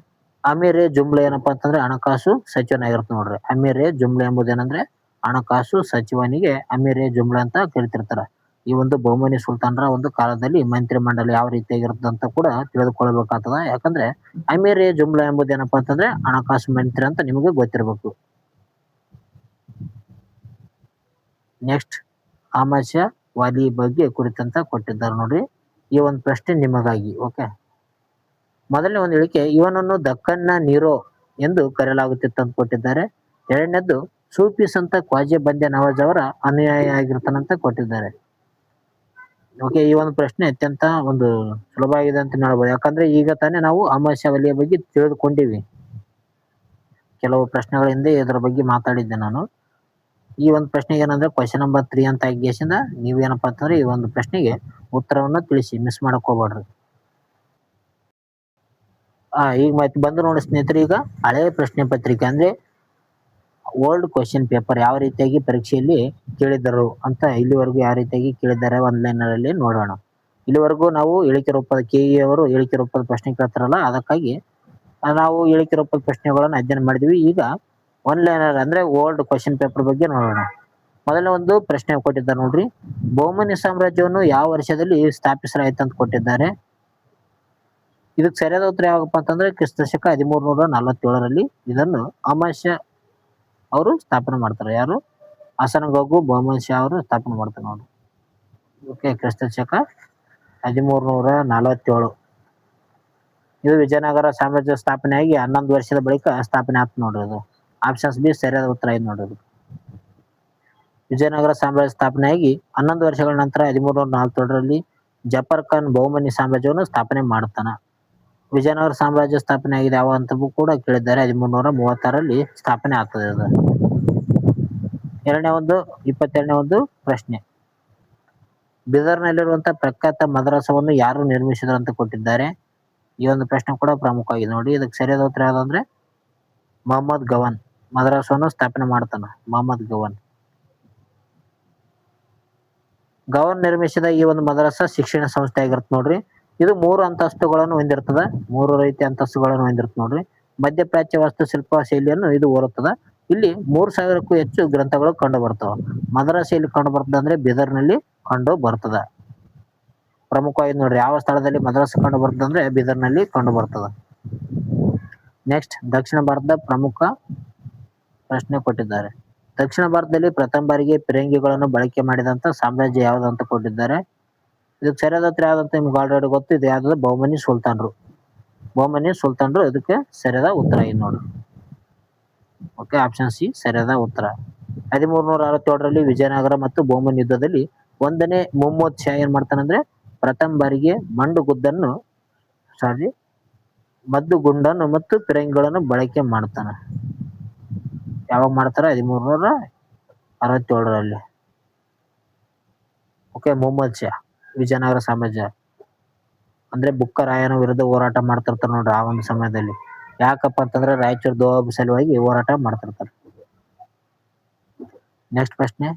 ಅಮೀರ್ ಎ ಜುಮ್ಲಾ ಏನಪ್ಪಾ ಅಂತಂದ್ರೆ ಹಣಕಾಸು ಸಚಿವನಾಗಿರ್ತಾನೆ ನೋಡ್ರಿ. ಅಮೀರ್ ಎ ಜುಮ್ಲಾ ಎಂಬುದೇನಂದ್ರೆ ಹಣಕಾಸು ಸಚಿವನಿಗೆ ಅಮೀರ್ ಎ ಜುಮ್ಲಾ ಅಂತ ಕರಿತಿರ್ತಾರ. ಈ ಒಂದು ಬಹುಮನಿ ಸುಲ್ತಾನರ ಒಂದು ಕಾಲದಲ್ಲಿ ಮಂತ್ರಿ ಮಂಡಳಿ ಯಾವ ರೀತಿಯಾಗಿರ್ತದೆ ಅಂತ ಕೂಡ ತಿಳಿದುಕೊಳ್ಬೇಕಾಗ್ತದ. ಯಾಕಂದ್ರೆ ಅಮೀರ್ ಎ ಜುಮ್ಲಾ ಎಂಬುದೇನಪ್ಪಾ ಅಂತಂದ್ರೆ ಹಣಕಾಸು ಮಂತ್ರಿ ಅಂತ ನಿಮಗೆ ಗೊತ್ತಿರಬೇಕು. ನೆಕ್ಸ್ಟ್ ಅಹಮದ್ ಶಾ ವಾಲಿ ಬಗ್ಗೆ ಕುರಿತಂತ ಕೊಟ್ಟಿದ್ದಾರೆ ನೋಡ್ರಿ. ಈ ಒಂದು ಪ್ರಶ್ನೆ ನಿಮಗಾಗಿ. ಓಕೆ. ಮೊದಲನೇ ಒಂದು ಹೇಳಿಕೆ ಇವನನ್ನು ದಕ್ಕನ್ನ ನೀರೋ ಎಂದು ಕರೆಯಲಾಗುತ್ತಿತ್ತು ಅಂತ ಕೊಟ್ಟಿದ್ದಾರೆ. 2ನೇದ್ದು ಸೂಫಿ ಸಂತ ಖ್ವಾಜಾ ಬಂದೆ ನವಾಜ್ ಅವರ ಅನುಯಾಯಿ ಆಗಿರ್ತಾನಂತ ಕೊಟ್ಟಿದ್ದಾರೆ. ಓಕೆ. ಈ ಒಂದು ಪ್ರಶ್ನೆ ಅತ್ಯಂತ ಒಂದು ಸುಲಭ ಆಗಿದೆ ಅಂತ ಹೇಳ್ಬೋದು. ಯಾಕಂದ್ರೆ ಈಗ ತಾನೇ ನಾವು ಅಹಮದ್ ಶಾ ವಲಿಯ ಬಗ್ಗೆ ತಿಳಿದುಕೊಂಡಿವಿ. ಕೆಲವು ಪ್ರಶ್ನೆಗಳ ಹಿಂದೆ ಇದರ ಬಗ್ಗೆ ಮಾತಾಡಿದ್ದೆ ನಾನು. ಈ ಒಂದು ಪ್ರಶ್ನೆಗೆ ಏನಂದ್ರೆ ಕ್ವಶನ್ ನಂಬರ್ 3 ಅಂತ ಆಗಿಸಿಂದ ನೀವೇನಪ್ಪಾ ಅಂತಂದ್ರೆ ಈ ಒಂದು ಪ್ರಶ್ನೆಗೆ ಉತ್ತರವನ್ನು ತಿಳಿಸಿ. ಮಿಸ್ ಮಾಡಕ್ ಹೋಗ್ಬೇಡ್ರಿ. ಈಗ ಮತ್ತೆ ಬಂದು ನೋಡಿ ಸ್ನೇಹಿತರೆ, ಈಗ ಹಳೆಯ ಪ್ರಶ್ನೆ ಪತ್ರಿಕೆ ಅಂದ್ರೆ ಓಲ್ಡ್ ಕ್ವಶನ್ ಪೇಪರ್ ಯಾವ ರೀತಿಯಾಗಿ ಪರೀಕ್ಷೆಯಲ್ಲಿ ಕೇಳಿದರು ಅಂತ ಇಲ್ಲಿವರೆಗೂ ಯಾವ ರೀತಿಯಾಗಿ ಕೇಳಿದ್ದಾರೆ ಆನ್ಲೈನ್ ಅಲ್ಲಿ ನೋಡೋಣ. ಇಲ್ಲಿವರೆಗೂ ನಾವು ಹೇಳಿಕೆ ರೂಪದ ಕೆಇ ಅವರು ಹೇಳಿಕೆ ರೂಪದ ಪ್ರಶ್ನೆ ಕೇಳ್ತಾರಲ್ಲ, ಅದಕ್ಕಾಗಿ ನಾವು ಹೇಳಿಕೆ ರೂಪದ ಪ್ರಶ್ನೆಗಳನ್ನು ಅಧ್ಯಯನ ಮಾಡಿದ್ವಿ. ಈಗ ಆನ್ಲೈನರ್ ಅಂದ್ರೆ ಓಲ್ಡ್ ಕ್ವಶನ್ ಪೇಪರ್ ಬಗ್ಗೆ ನೋಡೋಣ. ಮೊದಲನೇ ಒಂದು ಪ್ರಶ್ನೆ ಕೊಟ್ಟಿದ್ದಾರೆ ನೋಡ್ರಿ. ಬಹುಮನಿ ಸಾಮ್ರಾಜ್ಯವನ್ನು ಯಾವ ವರ್ಷದಲ್ಲಿ ಸ್ಥಾಪಿಸಲಾಯಿತು ಅಂತ ಕೊಟ್ಟಿದ್ದಾರೆ. ಇದಕ್ಕೆ ಸರಿಯಾದ ಉತ್ತರ ಯಾವಾಗಪ್ಪ ಅಂತಂದ್ರೆ ಕ್ರಿಸ್ತಶಕ 1347ರಲ್ಲಿ ಇದನ್ನು ಅಹಮದ್ ಶಾ ಅವರು ಸ್ಥಾಪನೆ ಮಾಡ್ತಾರೆ. ಯಾರು? ಹಸನಗಾಗು ಬಹುಮನಿ ಶಾ ಅವರು ಸ್ಥಾಪನೆ ಮಾಡ್ತಾರೆ ನೋಡಿ. ಓಕೆ. ಕ್ರಿಸ್ತಶಕ 1347. ಇದು ವಿಜಯನಗರ ಸಾಮ್ರಾಜ್ಯ ಸ್ಥಾಪನೆ ಆಗಿ 11 ವರ್ಷದ ಬಳಿಕ ಸ್ಥಾಪನೆ ಆಗ್ತದೆ ನೋಡ್ರಿ. ಅದು ಆಪ್ಷನ್ಸ್ ಬಿ ಸರಿಯಾದ ಉತ್ತರ ಇದು ನೋಡ್ರಿ. ವಿಜಯನಗರ ಸಾಮ್ರಾಜ್ಯ ಸ್ಥಾಪನೆ ಆಗಿ 11 ವರ್ಷಗಳ ನಂತರ 1347ರಲ್ಲಿ ಜಫರ್ ಖಾನ್ ಬಹುಮನಿ ಸಾಮ್ರಾಜ್ಯವನ್ನು ಸ್ಥಾಪನೆ ಮಾಡ್ತಾನ. ವಿಜಯನಗರ ಸಾಮ್ರಾಜ್ಯ ಸ್ಥಾಪನೆ ಆಗಿದೆ ಯಾವ ಅಂತೂ ಕೂಡ ಕೇಳಿದ್ದಾರೆ. 1336ರಲ್ಲಿ ಸ್ಥಾಪನೆ ಆಗ್ತದೆ ಅದು. 22ನೇ ಒಂದು ಪ್ರಶ್ನೆ. ಬೀದರ್ನಲ್ಲಿರುವಂತಹ ಪ್ರಖ್ಯಾತ ಮದ್ರಸವನ್ನು ಯಾರು ನಿರ್ಮಿಸಿದ್ರು ಅಂತ ಕೊಟ್ಟಿದ್ದಾರೆ. ಈ ಒಂದು ಪ್ರಶ್ನೆ ಕೂಡ ಪ್ರಮುಖವಾಗಿದೆ ನೋಡಿ. ಇದಕ್ಕೆ ಸರಿಯಾದ ಉತ್ತರ ಯಾವ್ದಂದ್ರೆ ಮೊಹಮ್ಮದ್ ಗವನ್ ಮದ್ರಸವನ್ನು ಸ್ಥಾಪನೆ ಮಾಡ್ತಾನ. ಮೊಹಮ್ಮದ್ ಗವನ್ ನಿರ್ಮಿಸಿದ ಈ ಒಂದು ಮದ್ರಸ ಶಿಕ್ಷಣ ಸಂಸ್ಥೆ ಆಗಿರುತ್ತೆ ನೋಡ್ರಿ. ಇದು 3 ಅಂತಸ್ತುಗಳನ್ನು ಹೊಂದಿರ್ತದ. 3 ರೀತಿಯ ಅಂತಸ್ತುಗಳನ್ನು ಹೊಂದಿರುತ್ತೆ ನೋಡ್ರಿ. ಮಧ್ಯಪ್ರಾಚ್ಯ ವಾಸ್ತುಶಿಲ್ಪ ಶೈಲಿಯನ್ನು ಇದು ಹೋಲುತ್ತದ. ಇಲ್ಲಿ 3000ಕ್ಕೂ ಹೆಚ್ಚು ಗ್ರಂಥಗಳು ಕಂಡು ಬರ್ತವೆ. ಮದ್ರಸೆಯಲ್ಲಿ ಕಂಡು ಬರ್ತದೆ ಅಂದ್ರೆ ಬೀದರ್ನಲ್ಲಿ ಕಂಡು ಬರ್ತದ. ಪ್ರಮುಖವಾಗಿ ನೋಡ್ರಿ ಯಾವ ಸ್ಥಳದಲ್ಲಿ ಮದ್ರಾಸ್ ಕಂಡು ಬರ್ತದೆ ಅಂದ್ರೆ ಬೀದರ್ನಲ್ಲಿ ಕಂಡು ಬರ್ತದ. ನೆಕ್ಸ್ಟ್ ದಕ್ಷಿಣ ಭಾರತದ ಪ್ರಮುಖ ಪ್ರಶ್ನೆ ಕೊಟ್ಟಿದ್ದಾರೆ. ದಕ್ಷಿಣ ಭಾರತದಲ್ಲಿ ಪ್ರಥಮ ಬಾರಿಗೆ ಫಿರಂಗಿಗಳನ್ನು ಬಳಕೆ ಮಾಡಿದಂತ ಸಾಮ್ರಾಜ್ಯ ಯಾವ್ದು ಅಂತ ಕೊಟ್ಟಿದ್ದಾರೆ. ಇದಕ್ಕೆ ಸರಿಯಾದ ಉತ್ತರ ಯಾವ್ದಂತ ನಿಮ್ಗೆ ಆಲ್ರೆಡಿ ಗೊತ್ತು. ಇದು ಯಾವ್ದು ಬಹುಮನಿ ಸುಲ್ತಾನ್ರು. ಬಹುಮನಿ ಸುಲ್ತಾನ್ರು ಇದಕ್ಕೆ ಸರಿಯಾದ ಉತ್ತರ ಇದು ನೋಡ್ರಿ. ಓಕೆ, ಆಪ್ಷನ್ ಸಿ ಸರಿಯಾದ ಉತ್ತರ. 1367ರಲ್ಲಿ ವಿಜಯನಗರ ಮತ್ತು ಬಹುಮನಿ ಯುದ್ಧದಲ್ಲಿ 1ನೇ ಮುಹಮ್ಮದ್ ಶಾ ಏನ್ ಮಾಡ್ತಾನಂದ್ರೆ ಪ್ರಥಮ ಬಾರಿಗೆ ಮದ್ದು ಗುಂಡನ್ನು ಮತ್ತು ಫಿರಂಗಿಗಳನ್ನು ಬಳಕೆ ಮಾಡ್ತಾನೆ. ಯಾವಾಗ ಮಾಡ್ತಾರ? 1367ರಲ್ಲಿ. ಓಕೆ, ಮುಹಮ್ಮದ್ ಶಾ ವಿಜಯನಗರ ಸಾಮ್ರಾಜ್ಯ ಅಂದ್ರೆ ಬುಕ್ಕರಾಯನ ವಿರುದ್ಧ ಹೋರಾಟ ಮಾಡ್ತಿರ್ತಾರೆ ನೋಡ್ರಿ ಆ ಒಂದು ಸಮಯದಲ್ಲಿ. ಯಾಕಪ್ಪ ಅಂತಂದ್ರೆ ರಾಯಚೂರು ದೋಬ್ ಸಲುವಾಗಿ ಹೋರಾಟ ಮಾಡ್ತಿರ್ತಾರೆ. ನೆಕ್ಸ್ಟ್ ಪ್ರಶ್ನೆ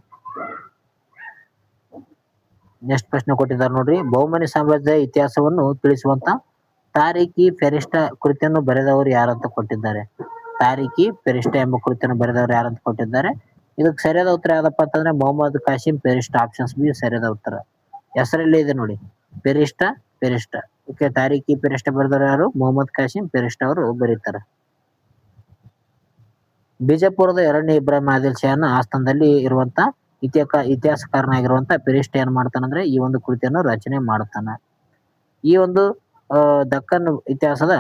ಕೊಟ್ಟಿದ್ದಾರೆ ನೋಡ್ರಿ. ಬಹುಮನಿ ಸಾಮ್ರಾಜ್ಯದ ಇತಿಹಾಸವನ್ನು ತಿಳಿಸುವಂತ ತಾರೀಖಿ ಫೆರಿಸ್ಟಾ ಕೃತಿಯನ್ನು ಬರೆದವರು ಯಾರಂತ ಕೊಟ್ಟಿದ್ದಾರೆ. ತಾರೀಖಿ ಫೆರಿಸ್ಟಾ ಎಂಬ ಕೃತಿಯನ್ನು ಬರೆದವರು ಯಾರಂತ ಕೊಟ್ಟಿದ್ದಾರೆ. ಇದಕ್ಕೆ ಸರಿಯಾದ ಉತ್ತರ ಯಾವ್ದಪ್ಪ ಅಂತಂದ್ರೆ ಮೊಹಮ್ಮದ್ ಕಾಸಿಂ ಫೆರಿಸ್ಟಾ. ಆಪ್ಷನ್ಸ್ ಬಿ ಸರಿಯಾದ ಉತ್ತರ. ಹೆಸರಲ್ಲಿ ಇದೆ ನೋಡಿ, ಫೆರಿಸ್ಟಾ. ಓಕೆ, ತಾರೀಖಿ ಫೆರಿಸ್ಟಾ ಬರೆದವರು ಯಾರು? ಮೊಹಮ್ಮದ್ ಕಾಸಿಂ ಫೆರಿಸ್ಟಾ ಅವರು ಬರೀತಾರೆ. ಬಿಜಾಪುರದ 2ನೇ ಇಬ್ರಾಹಿಂ ಆದಿಲ್ ಶಾಹನ ಆಸ್ಥಾನದಲ್ಲಿ ಇರುವಂತ ಇತಿಹಾಸಕಾರನಾಗಿರುವಂತ ಫೆರಿಸ್ಟಾ ಏನ್ ಮಾಡ್ತಾನಂದ್ರೆ ಈ ಒಂದು ಕೃತಿಯನ್ನು ರಚನೆ ಮಾಡ್ತಾನ. ಈ ಒಂದು ದಕ್ಕನ್ ಇತಿಹಾಸದ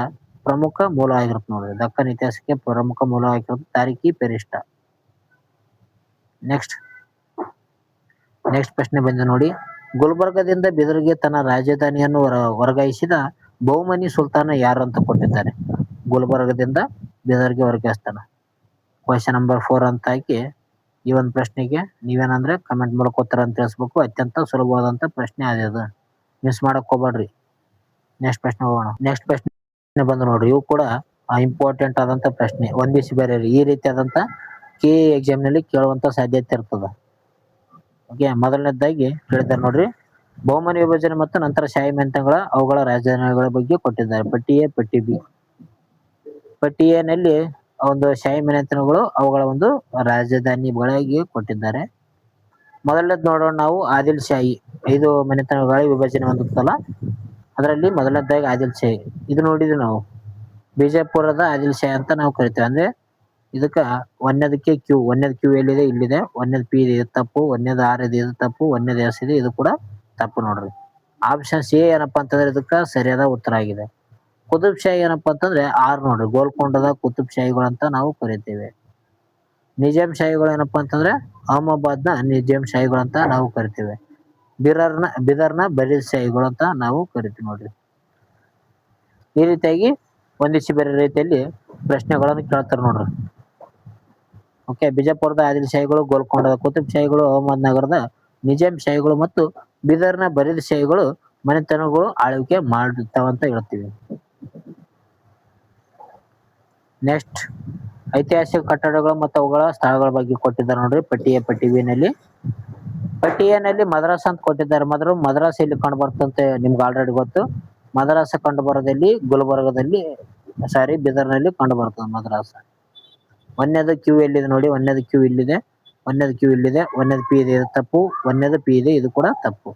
ಪ್ರಮುಖ ಮೂಲ ಆಗಿರುತ್ತೆ ನೋಡ್ರಿ. ದಕ್ಕನ್ ಇತಿಹಾಸಕ್ಕೆ ಪ್ರಮುಖ ಮೂಲ ಆಗಿರುತ್ತೆ ತಾರೀಖಿ ಫೆರಿಸ್ಟಾ. ನೆಕ್ಸ್ಟ್ ಪ್ರಶ್ನೆ ಬಂದ ನೋಡಿ. ಗುಲ್ಬರ್ಗದಿಂದ ಬಿದರ್ಗೆ ತನ್ನ ರಾಜಧಾನಿಯನ್ನು ವರ್ಗಾಯಿಸಿದ ಬಹುಮನಿ ಸುಲ್ತಾನ ಯಾರು ಅಂತ ಕೊಟ್ಟಿದ್ದಾರೆ. ಗುಲ್ಬರ್ಗದಿಂದ ಬಿದರ್ಗೆ ವರ್ಗಾಯಿಸ್ತಾನ. ಕ್ವಶನ್ ನಂಬರ್ 4 ಅಂತ ಹಾಕಿ ಈ ಒಂದು ಪ್ರಶ್ನೆಗೆ ನೀವೇನಂದ್ರೆ ಕಮೆಂಟ್ ಮೂಲಕ ಉತ್ತರ ಅಂತ ತಿಳಿಸ್ಬೇಕು. ಅತ್ಯಂತ ಸುಲಭವಾದಂತ ಪ್ರಶ್ನೆ ಅದು, ಮಿಸ್ ಮಾಡಕ್ ಹೋಗ್ಬೇಡ್ರಿ. ನೆಕ್ಸ್ಟ್ ಪ್ರಶ್ನೆ ಹೋಗೋಣ. ನೆಕ್ಸ್ಟ್ ಪ್ರಶ್ನೆ ಬಂದು ನೋಡ್ರಿ, ಇವು ಕೂಡ ಇಂಪಾರ್ಟೆಂಟ್ ಆದಂತ ಪ್ರಶ್ನೆ. ಒಂದಿಸಿ ಬೇರೆ ಈ ರೀತಿಯಾದಂತ ಕೆ ಎಕ್ಸಾಮ್ ನಲ್ಲಿ ಕೇಳುವಂತ ಸಾಧ್ಯತೆ ಇರ್ತದ. ಓಕೆ, ಮೊದಲನೇದಾಗಿ ಕೇಳಿದ್ದಾರೆ ನೋಡ್ರಿ. ಬಹುಮನಿ ವಿಭಜನೆ ಮತ್ತು ನಂತರ ಶಾಹಿ ಮಂಥನಗಳ ಅವುಗಳ ರಾಜಧಾನಿಗಳ ಬಗ್ಗೆ ಕೊಟ್ಟಿದ್ದಾರೆ. ಪಟ್ಟಿ ಎ, ಪಟ್ಟಿ ಬಿ. ಪಟ್ಟಿ ಎ ನಲ್ಲಿ ಒಂದು ಶಾಹಿ ಮನೆತನಗಳು ಅವುಗಳ ಒಂದು ರಾಜಧಾನಿಗಳಿಗೆ ಕೊಟ್ಟಿದ್ದಾರೆ. ಮೊದಲನೇದು ನೋಡೋಣ ನಾವು, ಆದಿಲ್ ಶಾಹಿ. 5 ಮನೆತನಗಳ ವಿಭಜನೆ ಹೊಂದುತ್ತಲ್ಲ, ಅದರಲ್ಲಿ ಮೊದಲನೇದಾಗಿ ಆದಿಲ್ ಶಾಹಿ. ಇದು ನೋಡಿದ್ವಿ ನಾವು, ಬಿಜಾಪುರದ ಆದಿಲ್ ಶಾಹಿ ಅಂತ ನಾವು ಕರಿತೇವೆ. ಅಂದ್ರೆ ಇದಕ್ಕ ಒಂದನೇದು ಕ್ಯೂ ಎಲ್ಲಿದೆ? ಇಲ್ಲಿದೆ. ಒಂದನೇದು ಪಿ ಇದೆ, ಇದು ತಪ್ಪು. ಒಂದನೇದು ಆರ್ ಇದೆ, ಇದು ತಪ್ಪು. ಒಂದನೇದು ಎಸ್ ಇದೆ, ಇದು ಕೂಡ ತಪ್ಪು ನೋಡ್ರಿ. ಆಪ್ಷನ್ ಸಿ ಏನಪ್ಪಾ ಅಂತಂದ್ರೆ ಇದಕ್ಕ ಸರಿಯಾದ ಉತ್ತರ ಆಗಿದೆ. ಕುತುಬ್ ಶಾಹಿ ಏನಪ್ಪಾ ಅಂತಂದ್ರೆ ಆರ್ ನೋಡ್ರಿ. ಗೋಲ್ಕೊಂಡದ ಕುತುಬ್ ಶಾಹಿಗಳು ಅಂತ ನಾವು ಕರಿತೇವೆ. ನಿಜಾಂ ಶಾಹಿಗಳು ಏನಪ್ಪಾ ಅಂತಂದ್ರೆ ಅಹಮದಾಬಾದ್ನ ನಿಜಾಂ ಶಾಹಿಗಳು ಅಂತ ನಾವು ಕರಿತೇವೆ. ಬಿದರ್ನ ಬರೀದ್ ಶಾಹಿಗಳು ಅಂತ ನಾವು ಕರಿತೀವಿ ನೋಡ್ರಿ. ಈ ರೀತಿಯಾಗಿ ಒಂದಿಷ್ಟು ಬೇರೆ ರೀತಿಯಲ್ಲಿ ಪ್ರಶ್ನೆಗಳನ್ನು ಕೇಳ್ತಾರೆ ನೋಡ್ರಿ. ಓಕೆ, ಬಿಜಾಪುರದ ಆದಿಲ್ ಶಾಹಿಗಳು, ಗೋಲ್ಕೊಂಡದ ಕುತುಬ್ ಶಾಹಿಗಳು, ಅಹಮದ್ನಗರದ ನಿಜಾಂ ಶಾಹಿಗಳು ಮತ್ತು ಬಿದರ್ನ ಬರೀದ್ ಶಾಹಿಗಳು ಮನೆತನಗಳು ಆಳ್ವಿಕೆ ಮಾಡಿರ್ತಾವಂತ ಹೇಳ್ತೀವಿ. ನೆಕ್ಸ್ಟ್ ಐತಿಹಾಸಿಕ ಕಟ್ಟಡಗಳು ಮತ್ತು ಅವುಗಳ ಸ್ಥಳಗಳ ಬಗ್ಗೆ ಕೊಟ್ಟಿದ್ದಾರೆ ನೋಡ್ರಿ. ಪಟ್ಟಿ ಎ, ಪಟ್ಟಿ ಬಿ ನಲ್ಲಿ. ಪಟ್ಟಿ ಎ ನಲ್ಲಿ ಮದ್ರಾಸ್ ಅಂತ ಕೊಟ್ಟಿದ್ದಾರೆ. ಮದ್ರಾಸ್ ಎಲ್ಲಿ ಕಂಡು ಬರ್ತಂತೆ ನಿಮ್ಗೆ ಆಲ್ರೆಡಿ ಗೊತ್ತು. ಮದ್ರಾಸ ಕಂಡು ಬರೋದಲ್ಲಿ ಬಿದರ್ನಲ್ಲಿ ಕಂಡು ಬರ್ತದೆ ಮದ್ರಾಸ. ಒಂದನೇದು ಕ್ಯೂ ಎಲ್ಲಿದೆ ನೋಡಿ. ಒಂದನೇದು ಕ್ಯೂ ಇಲ್ಲಿದೆ. ಒಂದನೇದು ಕ್ಯೂ ಇಲ್ಲಿದೆ. ಒಂದನೇದು ಪಿ ಇದೆ, ಇದು ತಪ್ಪು. ಒಂದನೇದು ಪಿ ಇದೆ, ಇದು ಕೂಡ ತಪ್ಪು.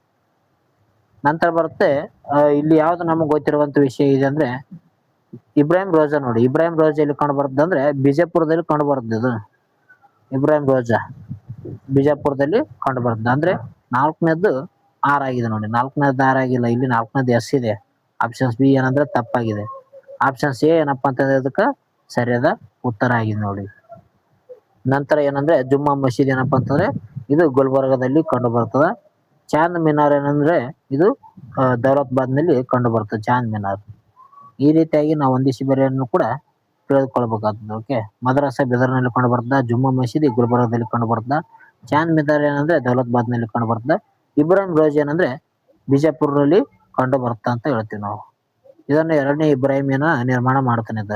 ನಂತರ ಬರುತ್ತೆ ಇಲ್ಲಿ ಯಾವ್ದು ನಮಗೆ ಗೊತ್ತಿರುವಂತ ವಿಷಯ ಇದೆ ಅಂದ್ರೆ ಇಬ್ರಾಹಿಂ ರೋಜಾ ನೋಡಿ. ಇಬ್ರಾಹಿಂ ರೋಜಾ ಎಲ್ಲಿ ಕಂಡು ಬರ್ತದೆ ಅಂದ್ರೆ ಬಿಜಾಪುರದಲ್ಲಿ ಕಂಡು ಬರ್ತದೆ. ಇದು ಇಬ್ರಾಹಿಂ ರೋಜಾ ಬಿಜಾಪುರದಲ್ಲಿ ಕಂಡು ಬರ್ತದೆ. ಅಂದ್ರೆ 4ನೇದು ಆರ್ ಆಗಿದೆ ನೋಡಿ. 4ನೇದು ಆರ್ ಆಗಿಲ್ಲ, ಇಲ್ಲಿ 4ನೇದು ಎಸ್ ಇದೆ. ಆಪ್ಷನ್ಸ್ ಬಿ ಏನಂದ್ರೆ ತಪ್ಪಾಗಿದೆ. ಆಪ್ಷನ್ಸ್ ಎ ಏನಪ್ಪಾ ಅಂತಂದ್ರೆ ಇದಕ್ಕ ಸರಿಯಾದ ಉತ್ತರ ಆಗಿದೆ ನೋಡಿ. ನಂತರ ಏನಂದ್ರೆ ಜುಮ್ಮಾ ಮಸೀದಿ ಏನಪ್ಪಾ ಅಂತಂದ್ರೆ ಇದು ಗುಲ್ಬರ್ಗದಲ್ಲಿ ಕಂಡು ಬರ್ತದ. ಚಾಂದ್ ಮಿನಾರ್ ಏನಂದ್ರೆ ಇದು ದೌಲತಾಬಾದ್ ನಲ್ಲಿ ಕಂಡು ಬರ್ತದೆ, ಚಾಂದ್ ಮಿನಾರ್. ಈ ರೀತಿಯಾಗಿ ನಾವು ಒಂದಿಷ್ಟು ಬೇರೆಯನ್ನು ಕೂಡ ತಿಳಿದುಕೊಳ್ಬೇಕಾಗ್ತದೆ. ಓಕೆ, ಮದ್ರಾಸ ಬಿದರ್ನಲ್ಲಿ ಕಂಡು ಬರ್ತದ. ಜುಮ್ಮಾ ಮಸೀದಿ ಗುಲ್ಬರ್ಗದಲ್ಲಿ ಕಂಡು ಬರ್ತದ. ಚಾಂದ್ ಮಿನಾರ್ ಏನಂದ್ರೆ ದೌಲತಾಬಾದ್ ನಲ್ಲಿ ಕಂಡು ಬರ್ತದ. ಇಬ್ರಾಹಿಂ ರೋಜಾ ಏನಂದ್ರೆ ಬಿಜಾಪುರಲ್ಲಿ ಕಂಡು ಬರುತ್ತಾ ಅಂತ ಹೇಳ್ತೀವಿ ನಾವು. ಇದನ್ನು 2ನೇ ಇಬ್ರಾಹಿಮಿನ ನಿರ್ಮಾಣ ಮಾಡ್ತಾನಿದ್ದ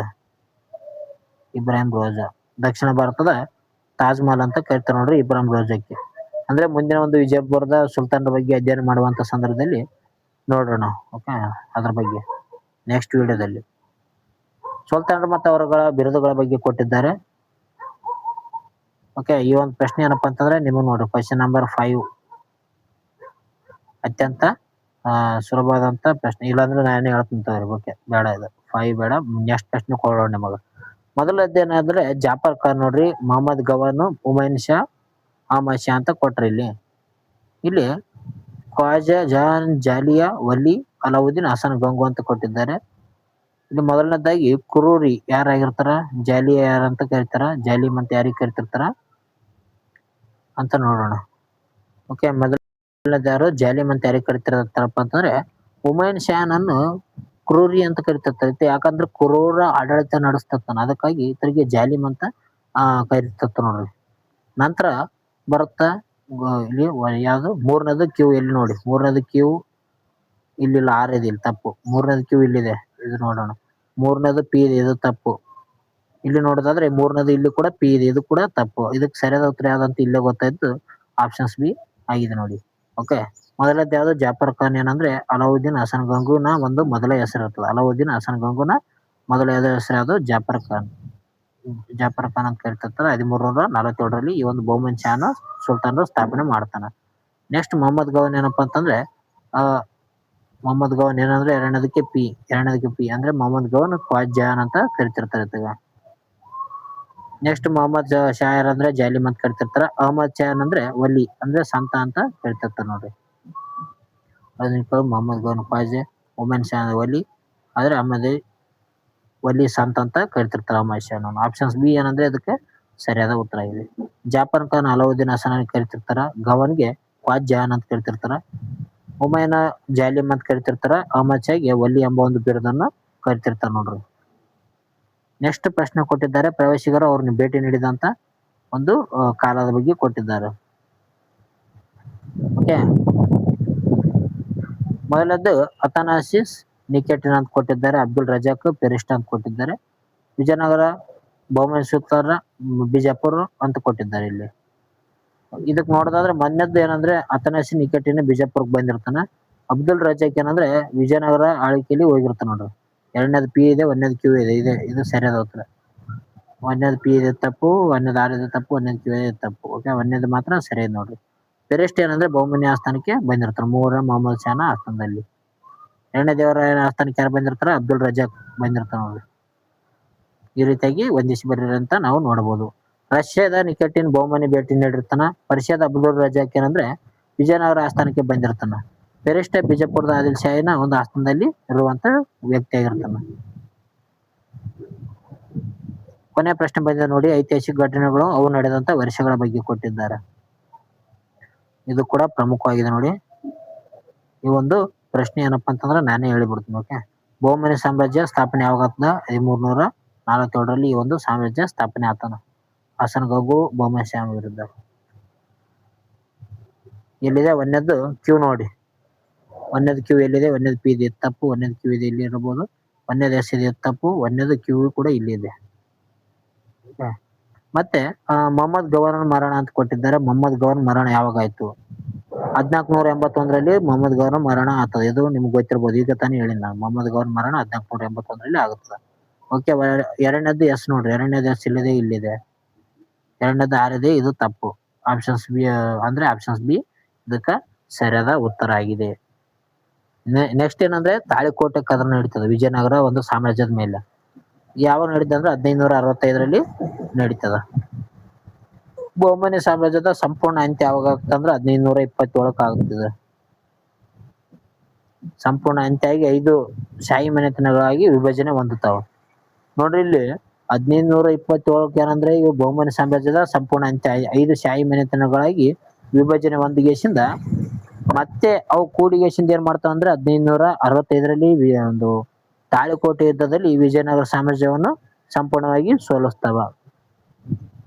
ಇಬ್ರಾಹಿಂ ರೋಜಾ. ದಕ್ಷಿಣ ಭಾರತದ ತಾಜ್ ಮಹಲ್ ಅಂತ ಕರಿತಾರೆ ನೋಡ್ರಿ ಇಬ್ರಾಹಿಂ ರೋಜಾಕ್ಕೆ. ಅಂದ್ರೆ ಮುಂದಿನ ಒಂದು ವಿಜಯಪುರದ ಸುಲ್ತಾನರ ಬಗ್ಗೆ ಅಧ್ಯಯನ ಮಾಡುವಂತ ಸಂದರ್ಭದಲ್ಲಿ ನೋಡೋಣ. ಓಕೆ, ಅದ್ರ ಬಗ್ಗೆ ನೆಕ್ಸ್ಟ್ ವಿಡಿಯೋದಲ್ಲಿ. ಸುಲ್ತಾನರು ಮತ್ತು ಅವರುಗಳ ಬಿರುದುಗಳ ಬಗ್ಗೆ ಕೊಟ್ಟಿದ್ದಾರೆ. ಓಕೆ, ಈ ಒಂದು ಪ್ರಶ್ನೆ ಏನಪ್ಪಾ ಅಂತಂದ್ರೆ ನಿಮಗೆ ನೋಡ್ರಿ ಕ್ವಶನ್ ನಂಬರ್ 5 ಅತ್ಯಂತ ಸುಲಭವಾದಂತ ಪ್ರಶ್ನೆ. ಇಲ್ಲಾಂದ್ರೆ ನಾನೇ ಹೇಳ್ತೀನಿ ತಗೋರಿ. ಓಕೆ, ಬೇಡ ಇದು 5 ಬೇಡ. ನೆಕ್ಸ್ಟ್ ಪ್ರಶ್ನೆ ಕೊಡೋಣ ನಿಮಗ. ಮೊದಲನೇದು ಏನಂದ್ರೆ ಜಾಫರ್ ಖಾನ್ ನೋಡ್ರಿ, ಮೊಹಮ್ಮದ್ ಗವಾನು, ಹುಮೈನ್ ಶಾ, ಅಹಮದ್ ಶಾ ಅಂತ ಕೊಟ್ರಿ ಇಲ್ಲಿ. ಇಲ್ಲಿ ಖ್ವಾಜಾ ಜಹಾನ್ ಜಾಲಿಯಾ ವಲಿ ಅಲಾವುದ್ದೀನ್ ಹಸನ್ ಗಂಗು ಅಂತ ಕೊಟ್ಟಿದ್ದಾರೆ. ಇಲ್ಲಿ ಮೊದಲನೇದಾಗಿ ಕುರೂರಿ ಯಾರಾಗಿರ್ತಾರ, ಜಾಲಿಯಾ ಯಾರಂತ ಕರಿತಾರ, ಜಾಲಿಮ್ ಅಂತ ಯಾರಿಗೆ ಕರಿತಿರ್ತಾರ ಅಂತ ನೋಡೋಣ. ಓಕೆ, ಮೊದಲನೇದು ಯಾರು, ಜಾಲಿಮ್ ಅಂತ ಯಾರಿಗೆ ಕರಿತಿರ್ತಾರಪ್ಪ ಅಂತಂದ್ರೆ ಹುಮೈನ್ ಶಾನನ್ನು ಕ್ರೂರಿ ಅಂತ ಕರಿತಿರ್ತಾರೆ. ಯಾಕಂದ್ರೆ ಕ್ರೂರ ಆಡಳಿತ ನಡೆಸ್ತಿರ್ತಾನ, ಅದಕ್ಕಾಗಿ ಇತರಿಗೆ ಜಾಲಿಮ್ ಅಂತ ಕರಿತಿರ್ತಾರ ನೋಡ್ರಿ. ನಂತರ ಬರುತ್ತಾ ಇಲ್ಲಿ ಯಾವ್ದು ಮೂರನೇದು ಕ್ಯೂ. ಇಲ್ಲಿ ನೋಡಿ, ಮೂರನೇದು ಕ್ಯೂ ಇಲ್ಲಿಲ್ಲ, 6 ಇದೆ ಇಲ್ಲಿ ತಪ್ಪು. ಮೂರನೇದು ಕ್ಯೂ ಇಲ್ಲಿದೆ, ಇದು ನೋಡೋಣ. ಮೂರನೇದು ಪಿ ಇದೆ, ಇದು ತಪ್ಪು. ಇಲ್ಲಿ ನೋಡೋದಾದ್ರೆ ಮೂರನೇದು ಇಲ್ಲಿ ಕೂಡ ಪಿ ಇದೆ, ಇದು ಕೂಡ ತಪ್ಪು. ಇದಕ್ಕೆ ಸರಿಯಾದ ಉತ್ತರ ಯಾವ್ದಂತ ಇಲ್ಲೇ ಗೊತ್ತಾಯ್ತು, ಆಪ್ಷನ್ಸ್ ಬಿ ಆಗಿದೆ ನೋಡಿ. ಓಕೆ, ಮೊದಲನೇದು ಯಾವ್ದು, ಜಾಫರ್ ಖಾನ್ ಏನಂದ್ರೆ ಅಲಾವುದ್ದೀನ್ ಹಸನ್ ಗಂಗುನ ಒಂದು ಮೊದಲ ಹೆಸರು ಇರ್ತದೆ. ಅಲಾವುದ್ದೀನ್ ಹಸನ್ ಗಂಗುನ ಮೊದಲ ಹೆಸರು ಯಾವ್ದು, ಜಾಫರ್ ಖಾನ್. ಜಾಫರ್ ಖಾನ್ ಅಂತ ಕರಿತಿರ್ತಾರೆ. 1347ರಲ್ಲಿ ಈ ಒಂದು ಬಹುಮನ್ ಶಾನ ಸುಲ್ತಾನರು ಸ್ಥಾಪನೆ ಮಾಡ್ತಾನ. ನೆಕ್ಸ್ಟ್ ಮೊಹಮ್ಮದ್ ಗೌನ್ ಏನಪ್ಪಾ ಅಂತಂದ್ರೆ ಮೊಹಮ್ಮದ್ ಗೌನ್ ಏನಂದ್ರೆ ಎರಡನೇದಕ್ಕೆ ಪಿ ಅಂದ್ರೆ ಮೊಹಮ್ಮದ್ ಗೌನ್ ಖ್ವಾಜ್ ಜಹಾನ್ ಅಂತ ಕರಿತಿರ್ತಾರೆ. ನೆಕ್ಸ್ಟ್ ಮೊಹಮ್ಮದ್ ಶಾ ಅಂದ್ರೆ ಜಾಲಿಮ್ ಅಂತ ಕರಿತಿರ್ತಾರ. ಅಹಮದ್ ಶಾ ಅಂದ್ರೆ ವಲಿ ಅಂದ್ರೆ ಸಂತ ಅಂತ ಕರಿತಿರ್ತಾರ ನೋಡ್ರಿ. ಮೊಹಮ್ಮದ್ ಗೌನ್ ಖ್ವಾಜೆ, ಹುಮೈನ್ ಶಾ ವಲಿ, ಆದ್ರೆ ಅಹಮದ್ ವಲಿ ಸಂತ ಅಂತ ಕರಿತಿರ್ತಾರ ಅಹಮದ್ ಶಾ. ಆಪ್ಷನ್ಸ್ ಬಿ ಏನಂದ್ರೆ ಅದಕ್ಕೆ ಸರಿಯಾದ ಉತ್ತರ ಇದೆ. ಜಾಫರ್ ಖಾನ್ ಅಲಾವುದ್ದೀನ್ ಹಸನ್ ಕರಿತಿರ್ತಾರ. ಗವನ್ಗೆ ಖ್ವಾಜ್ ಜಹಾನ್ ಅಂತ ಕರಿತಿರ್ತಾರ. ಹುಮೈನ ಜಾಲಿಮ್ ಅಂತ ಕರಿತಿರ್ತಾರ. ಅಹಮದ್ ಶಾಗೆ ವಲಿ ಎಂಬ ಒಂದು ಬಿರುದನ್ನ ಕರಿತಿರ್ತಾರ ನೋಡ್ರಿ. ನೆಕ್ಸ್ಟ್ ಪ್ರಶ್ನೆ ಕೊಟ್ಟಿದ್ದಾರೆ, ಪ್ರವಾಸಿಗರು ಅವ್ರನ್ನ ಭೇಟಿ ನೀಡಿದಂತ ಒಂದು ಕಾಲದ ಬಗ್ಗೆ ಕೊಟ್ಟಿದ್ದಾರೆ. ಓಕೆ, ಮೊದಲದ್ದು ಅಥನಾಸಿಸ್ ನಿಕೆಟಿನ್ ಅಂತ ಕೊಟ್ಟಿದ್ದಾರೆ. ಅಬ್ದುಲ್ ರಜಾಕ್ ಪೆರಿಸ್ಟ್ ಅಂತ ಕೊಟ್ಟಿದ್ದಾರೆ. ವಿಜಯನಗರ ಬಹುಮನಿ ಸುಲ್ತಾನ ಬಿಜಾಪುರ್ ಅಂತ ಕೊಟ್ಟಿದ್ದಾರೆ. ಇಲ್ಲಿ ಇದಕ್ ನೋಡೋದಾದ್ರೆ ಮೊದಲನೇದ್ದು ಏನಂದ್ರೆ ಅಥನಾಸಿ ನಿಕೆಟಿನ್ ಬಿಜಾಪುರ್ಗೆ ಬಂದಿರ್ತಾನ. ಅಬ್ದುಲ್ ರಜಾಕ್ ಏನಂದ್ರೆ ವಿಜಯನಗರ ಆಳ್ವಿಕೆಯಲ್ಲಿ ಹೋಗಿರ್ತಾನ ನೋಡ್ರಿ. ಎರಡನೇದು ಪಿ ಇದೆ, ಒಂದನೇದು ಕ್ಯೂ ಇದೆ. ಇದು ಸರಿಯಾದ ಉತ್ತರ. ಒಂದನೇದು ಪಿ ಇದೆ ತಪ್ಪು, ಒಂದನೇದು ಆರ್ ಇದೆ ತಪ್ಪು, ಒಂದನೇದು ಕ್ಯೂ ಇದೆ ತಪ್ಪು. ಓಕೆ, ಒಂದನೇದು ಮಾತ್ರ ಸರಿಯಾದ ನೋಡ್ರಿ. ಪೆರಿಸ್ಟ್ ಏನಂದ್ರೆ ಬಹುಮನಿ ಆಸ್ಥಾನಕ್ಕೆ ಬಂದಿರ್ತಾರ, ಮೊಹಮ್ಮದ್ ಶಾನ ಆಸ್ಥಾನದಲ್ಲಿ. ಎರಡನೇ ದೇವರ ಆಸ್ಥಾನಕ್ಕೆ ಯಾರು ಬಂದಿರ್ತಾರ, ಅಬ್ದುಲ್ ರಜಾಕ್ ಬಂದಿರ್ತಾರ ನೋಡ್ರಿ. ಈ ರೀತಿಯಾಗಿ ಒಂದಿಸಿ ಬರೀರಿ ಅಂತ ನಾವು ನೋಡಬಹುದು. ರಷ್ಯಾದ ನಿಕೆಟಿನ್ ಬಹುಮನಿ ಭೇಟಿ ನೀಡಿರ್ತಾನ. ಪರ್ಷಿಯಾದ ಅಬ್ದುಲ್ ರಜಾಕ್ ಏನಂದ್ರೆ ವಿಜಯನಗರ ಆಸ್ಥಾನಕ್ಕೆ ಬಂದಿರ್ತಾನ. ಪೆರಿಸ್ಟ್ ಬಿಜಾಪುರದ ಆದಿಲ್ ಶಾಹಿನ ಒಂದು ಆಸ್ಥಾನದಲ್ಲಿ ಇರುವಂತ ವ್ಯಕ್ತಿ ಆಗಿರ್ತಾನ. ಕೊನೆಯ ಪ್ರಶ್ನೆ ಬಂದಿದೆ ನೋಡಿ, ಐತಿಹಾಸಿಕ ಘಟನೆಗಳು ಅವು ನಡೆದಂತ ವರ್ಷಗಳ ಬಗ್ಗೆ ಕೊಟ್ಟಿದ್ದಾರೆ. ಇದು ಕೂಡ ಪ್ರಮುಖವಾಗಿದೆ ನೋಡಿ. ಈ ಒಂದು ಪ್ರಶ್ನೆ ಏನಪ್ಪಾ ಅಂತಂದ್ರೆ ನಾನೇ ಹೇಳಿಬಿಡ್ತೀನಿ. ಓಕೆ, ಬಹುಮನಿ ಸಾಮ್ರಾಜ್ಯ ಸ್ಥಾಪನೆ ಯಾವಾಗ ಆತದ, 1347ರಲ್ಲಿ ಈ ಒಂದು ಸಾಮ್ರಾಜ್ಯ ಸ್ಥಾಪನೆ ಆತನ ಹಸನ್ ಗಂಗು ಬಹುಮನಿ ಶಾ ವಿರುದ್ಧ. ಎಲ್ಲಿದೆ ಒಂದನೇದು ಕ್ಯೂ ನೋಡಿ. ಒಂದನೇದು ಕ್ಯೂ ಎಲ್ಲಿದೆ, ಒಂದನೇದು ಪಿ ಇದೆ ತಪ್ಪು, ಒಂದನೇದು ಕ್ಯೂ ಇದೆ ಇಲ್ಲಿ ಇರಬಹುದು, ಒಂದನೇದು ಎಸ್ ಇದೆ ತಪ್ಪು, ಒಂದನೇದು ಕ್ಯೂ ಕೂಡ ಇಲ್ಲಿ ಇದೆ. ಮತ್ತೆ ಮೊಹಮ್ಮದ್ ಗವರ್ನರ್ ಮರಣ ಅಂತ ಕೊಟ್ಟಿದ್ದಾರೆ. ಮೊಹಮ್ಮದ್ ಗವರ್ನರ್ ಮರಣ ಯಾವಾಗ ಆಯ್ತು, 1481ರಲ್ಲಿ ಮೊಹಮ್ಮದ್ ಗವರ್ನರ್ ಮರಣ ಆಗ್ತದೆ. ಇದು ನಿಮ್ಗೆ ಗೊತ್ತಿರ್ಬೋದು, ಈಗ ತಾನೇ ಹೇಳಿನ ನಾನು. ಮೊಹಮ್ಮದ್ ಗವರ್ನರ್ ಮರಣ 1481ರಲ್ಲಿ ಆಗುತ್ತದೆ. ಓಕೆ, ಎರಡನೇದು ಎಸ್ ನೋಡ್ರಿ. ಎರಡನೇದು ಎಸ್ ಇಲ್ಲಿದೆ, ಇಲ್ಲಿದೆ. ಎರಡನೇದು ಆರ್ ಇದೆ, ಇದು ತಪ್ಪು. ಆಪ್ಷನ್ಸ್ ಬಿ ಅಂದ್ರೆ ಆಪ್ಷನ್ಸ್ ಬಿ ಇದಕ್ಕೆ ಸರಿಯಾದ ಉತ್ತರ ಆಗಿದೆ. ನೆಕ್ಸ್ಟ್ ಏನಂದ್ರೆ ತಾಳಿಕೋಟೆ ಕದನ ನಡೀತದೆ ವಿಜಯನಗರ ಒಂದು ಸಾಮ್ರಾಜ್ಯದ ಮೇಲೆ. ಯಾವಾಗ ನಡೀತದೆ ಅಂದ್ರೆ 1565ರಲ್ಲಿ ನಡೀತದ. ಬಹುಮನಿ ಸಾಮ್ರಾಜ್ಯದ ಸಂಪೂರ್ಣ ಅಂತ್ಯ ಯಾವಾಗ ಆಗ್ತದೆ ಅಂದ್ರೆ 1527ಕ್ಕೆ ಆಗುತ್ತದೆ. ಸಂಪೂರ್ಣ ಅಂತ್ಯ ಆಗಿ 5 ಶಾಹಿ ಮನೆತನಗಳಾಗಿ ವಿಭಜನೆ ಹೊಂದುತ್ತಾವ ನೋಡ್ರಿ. ಇಲ್ಲಿ 1527ಕ್ಕೆ ಏನಂದ್ರೆ ಇವು ಬಹುಮನಿ ಸಾಮ್ರಾಜ್ಯದ ಸಂಪೂರ್ಣ ಅಂತ್ಯ, 5 ಶಾಹಿ ಮನೆತನಗಳಾಗಿ ವಿಭಜನೆ ಹೊಂದಿಗೆಸಿಂದ ಮತ್ತೆ ಅವು ಕೂಡಿಗೆಸಿಂದ ಏನ್ ಮಾಡ್ತಾವ ಅಂದ್ರೆ 1565ರಲ್ಲಿ ಒಂದು ತಾಳಿಕೋಟೆ ಯುದ್ಧದಲ್ಲಿ ವಿಜಯನಗರ ಸಾಮ್ರಾಜ್ಯವನ್ನು ಸಂಪೂರ್ಣವಾಗಿ ಸೋಲಿಸ್ತಾವ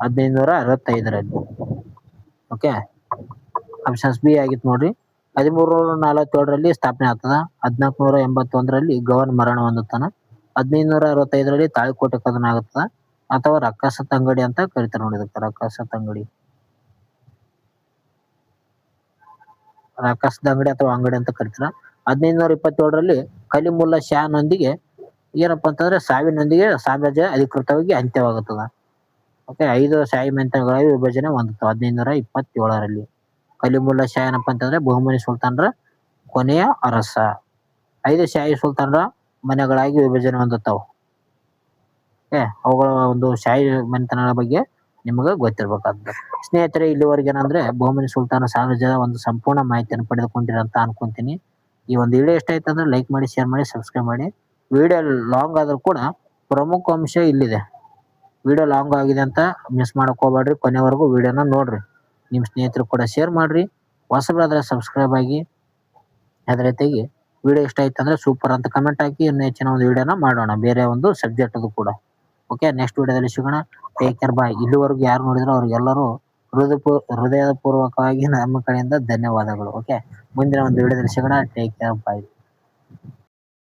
1565ರಲ್ಲಿ. ಓಕೆ, ಆಪ್ಷನ್ಸ್ ಬಿ ಆಗಿತ್ತು ನೋಡ್ರಿ. 1347ರಲ್ಲಿ ಸ್ಥಾಪನೆ ಆಗ್ತದ. 1481ರಲ್ಲಿ ಗವರ್ನರ್ ಮರಣ ಹೊಂದುತ್ತಾನ. 1565ರಲ್ಲಿ ತಾಳಿಕೋಟೆ ಕದನ ಆಗುತ್ತದ, ಅಥವಾ ರಕ್ಕಸ ತಂಗಡಿ ಅಂತ ಕರಿತಾರೆ ನೋಡಿ. ಇದಕ್ಕೆ ರಕ್ಕಸ ತಂಗಡಿ, ರಕ್ಕಸದ ಅಂಗಡಿ ಅಥವಾ ಅಂಗಡಿ ಅಂತ ಕರಿತಾರ. 1527ರಲ್ಲಿ ಕಲಿಮುಲ್ಲಾ ಶಾನೊಂದಿಗೆ ಏನಪ್ಪಾ ಅಂತಂದ್ರೆ ಸಾವಿನೊಂದಿಗೆ ಸಾಮ್ರಾಜ್ಯ ಅಧಿಕೃತವಾಗಿ ಅಂತ್ಯವಾಗುತ್ತದ. ಓಕೆ, 5 ಶಾಹಿ ಮನೆತನಗಳಾಗಿ ವಿಭಜನೆ ಹೊಂದುತ್ತವೆ 1527ರಲ್ಲಿ. ಕಲಿಮುಲ್ಲಾ ಶಾ ಏನಪ್ಪಾ ಅಂತಂದ್ರೆ ಬಹುಮನಿ ಸುಲ್ತಾನರ ಕೊನೆಯ ಅರಸ. 5 ಶಾಹಿ ಸುಲ್ತಾನರ ಮನೆಗಳಾಗಿ ವಿಭಜನೆ ಹೊಂದುತ್ತಾವು. ಅವುಗಳ ಒಂದು ಶಾಹಿ ಮನೆತನಗಳ ಬಗ್ಗೆ ನಿಮಗೆ ಗೊತ್ತಿರ್ಬೇಕಾಗ್ತದೆ. ಸ್ನೇಹಿತರೆ, ಇಲ್ಲಿವರೆಗೆ ಏನಂದ್ರೆ ಬಹುಮನಿ ಸುಲ್ತಾನ ಸಾಮ್ರಾಜ್ಯದ ಒಂದು ಸಂಪೂರ್ಣ ಮಾಹಿತಿಯನ್ನು ಪಡೆದುಕೊಂಡಿರ ಅಂತ ಅನ್ಕೊಂತೀನಿ. ಈ ಒಂದು ವಿಡಿಯೋ ಇಷ್ಟ ಆಯ್ತು ಅಂದ್ರೆ ಲೈಕ್ ಮಾಡಿ, ಶೇರ್ ಮಾಡಿ, ಸಬ್ಸ್ಕ್ರೈಬ್ ಮಾಡಿ. ವಿಡಿಯೋ ಲಾಂಗ್ ಆದ್ರೂ ಕೂಡ ಪ್ರಮುಖ ಅಂಶ ಇಲ್ಲಿದೆ. ವಿಡಿಯೋ ಲಾಂಗ್ ಆಗಿದೆ ಅಂತ ಮಿಸ್ ಮಾಡಕ್ ಹೋಗ್ಬೇಡ್ರಿ. ಕೊನೆವರೆಗೂ ವಿಡಿಯೋನ ನೋಡ್ರಿ. ನಿಮ್ಮ ಸ್ನೇಹಿತರು ಕೂಡ ಶೇರ್ ಮಾಡ್ರಿ. ಹೊಸಬರಾದ್ರೆ ಸಬ್ಸ್ಕ್ರೈಬ್ ಆಗಿ. ಅದೇ ರೀತಿಯಾಗಿ ವಿಡಿಯೋ ಇಷ್ಟ ಆಯ್ತು ಅಂದ್ರೆ ಸೂಪರ್ ಅಂತ ಕಮೆಂಟ್ ಹಾಕಿ ಇನ್ನು ಹೆಚ್ಚಿನ ಒಂದು ವಿಡಿಯೋನ ಮಾಡೋಣ, ಬೇರೆ ಒಂದು ಸಬ್ಜೆಕ್ಟ್ ಅದು ಕೂಡ. ಓಕೆ, ನೆಕ್ಸ್ಟ್ ವಿಡಿಯೋದಲ್ಲಿ ಸಿಗೋಣ. ಟೇಕ್ ಕೇರ್, ಬಾಯ್. ಇಲ್ಲಿವರೆಗೂ ಯಾರು ನೋಡಿದ್ರು ಅವ್ರಿಗೆಲ್ಲರೂ ಹೃದಯದ ಪೂರ್ವಕವಾಗಿ ನಮ್ಮ ಕಡೆಯಿಂದ ಧನ್ಯವಾದಗಳು. ಓಕೆ, ಮುಂದಿನ ಒಂದು ವಿಡಿಯೋದಲ್ಲಿ ಸಿಗೋಣ. ಟೇಕ್ ಕೇರ್, ಬಾಯ್.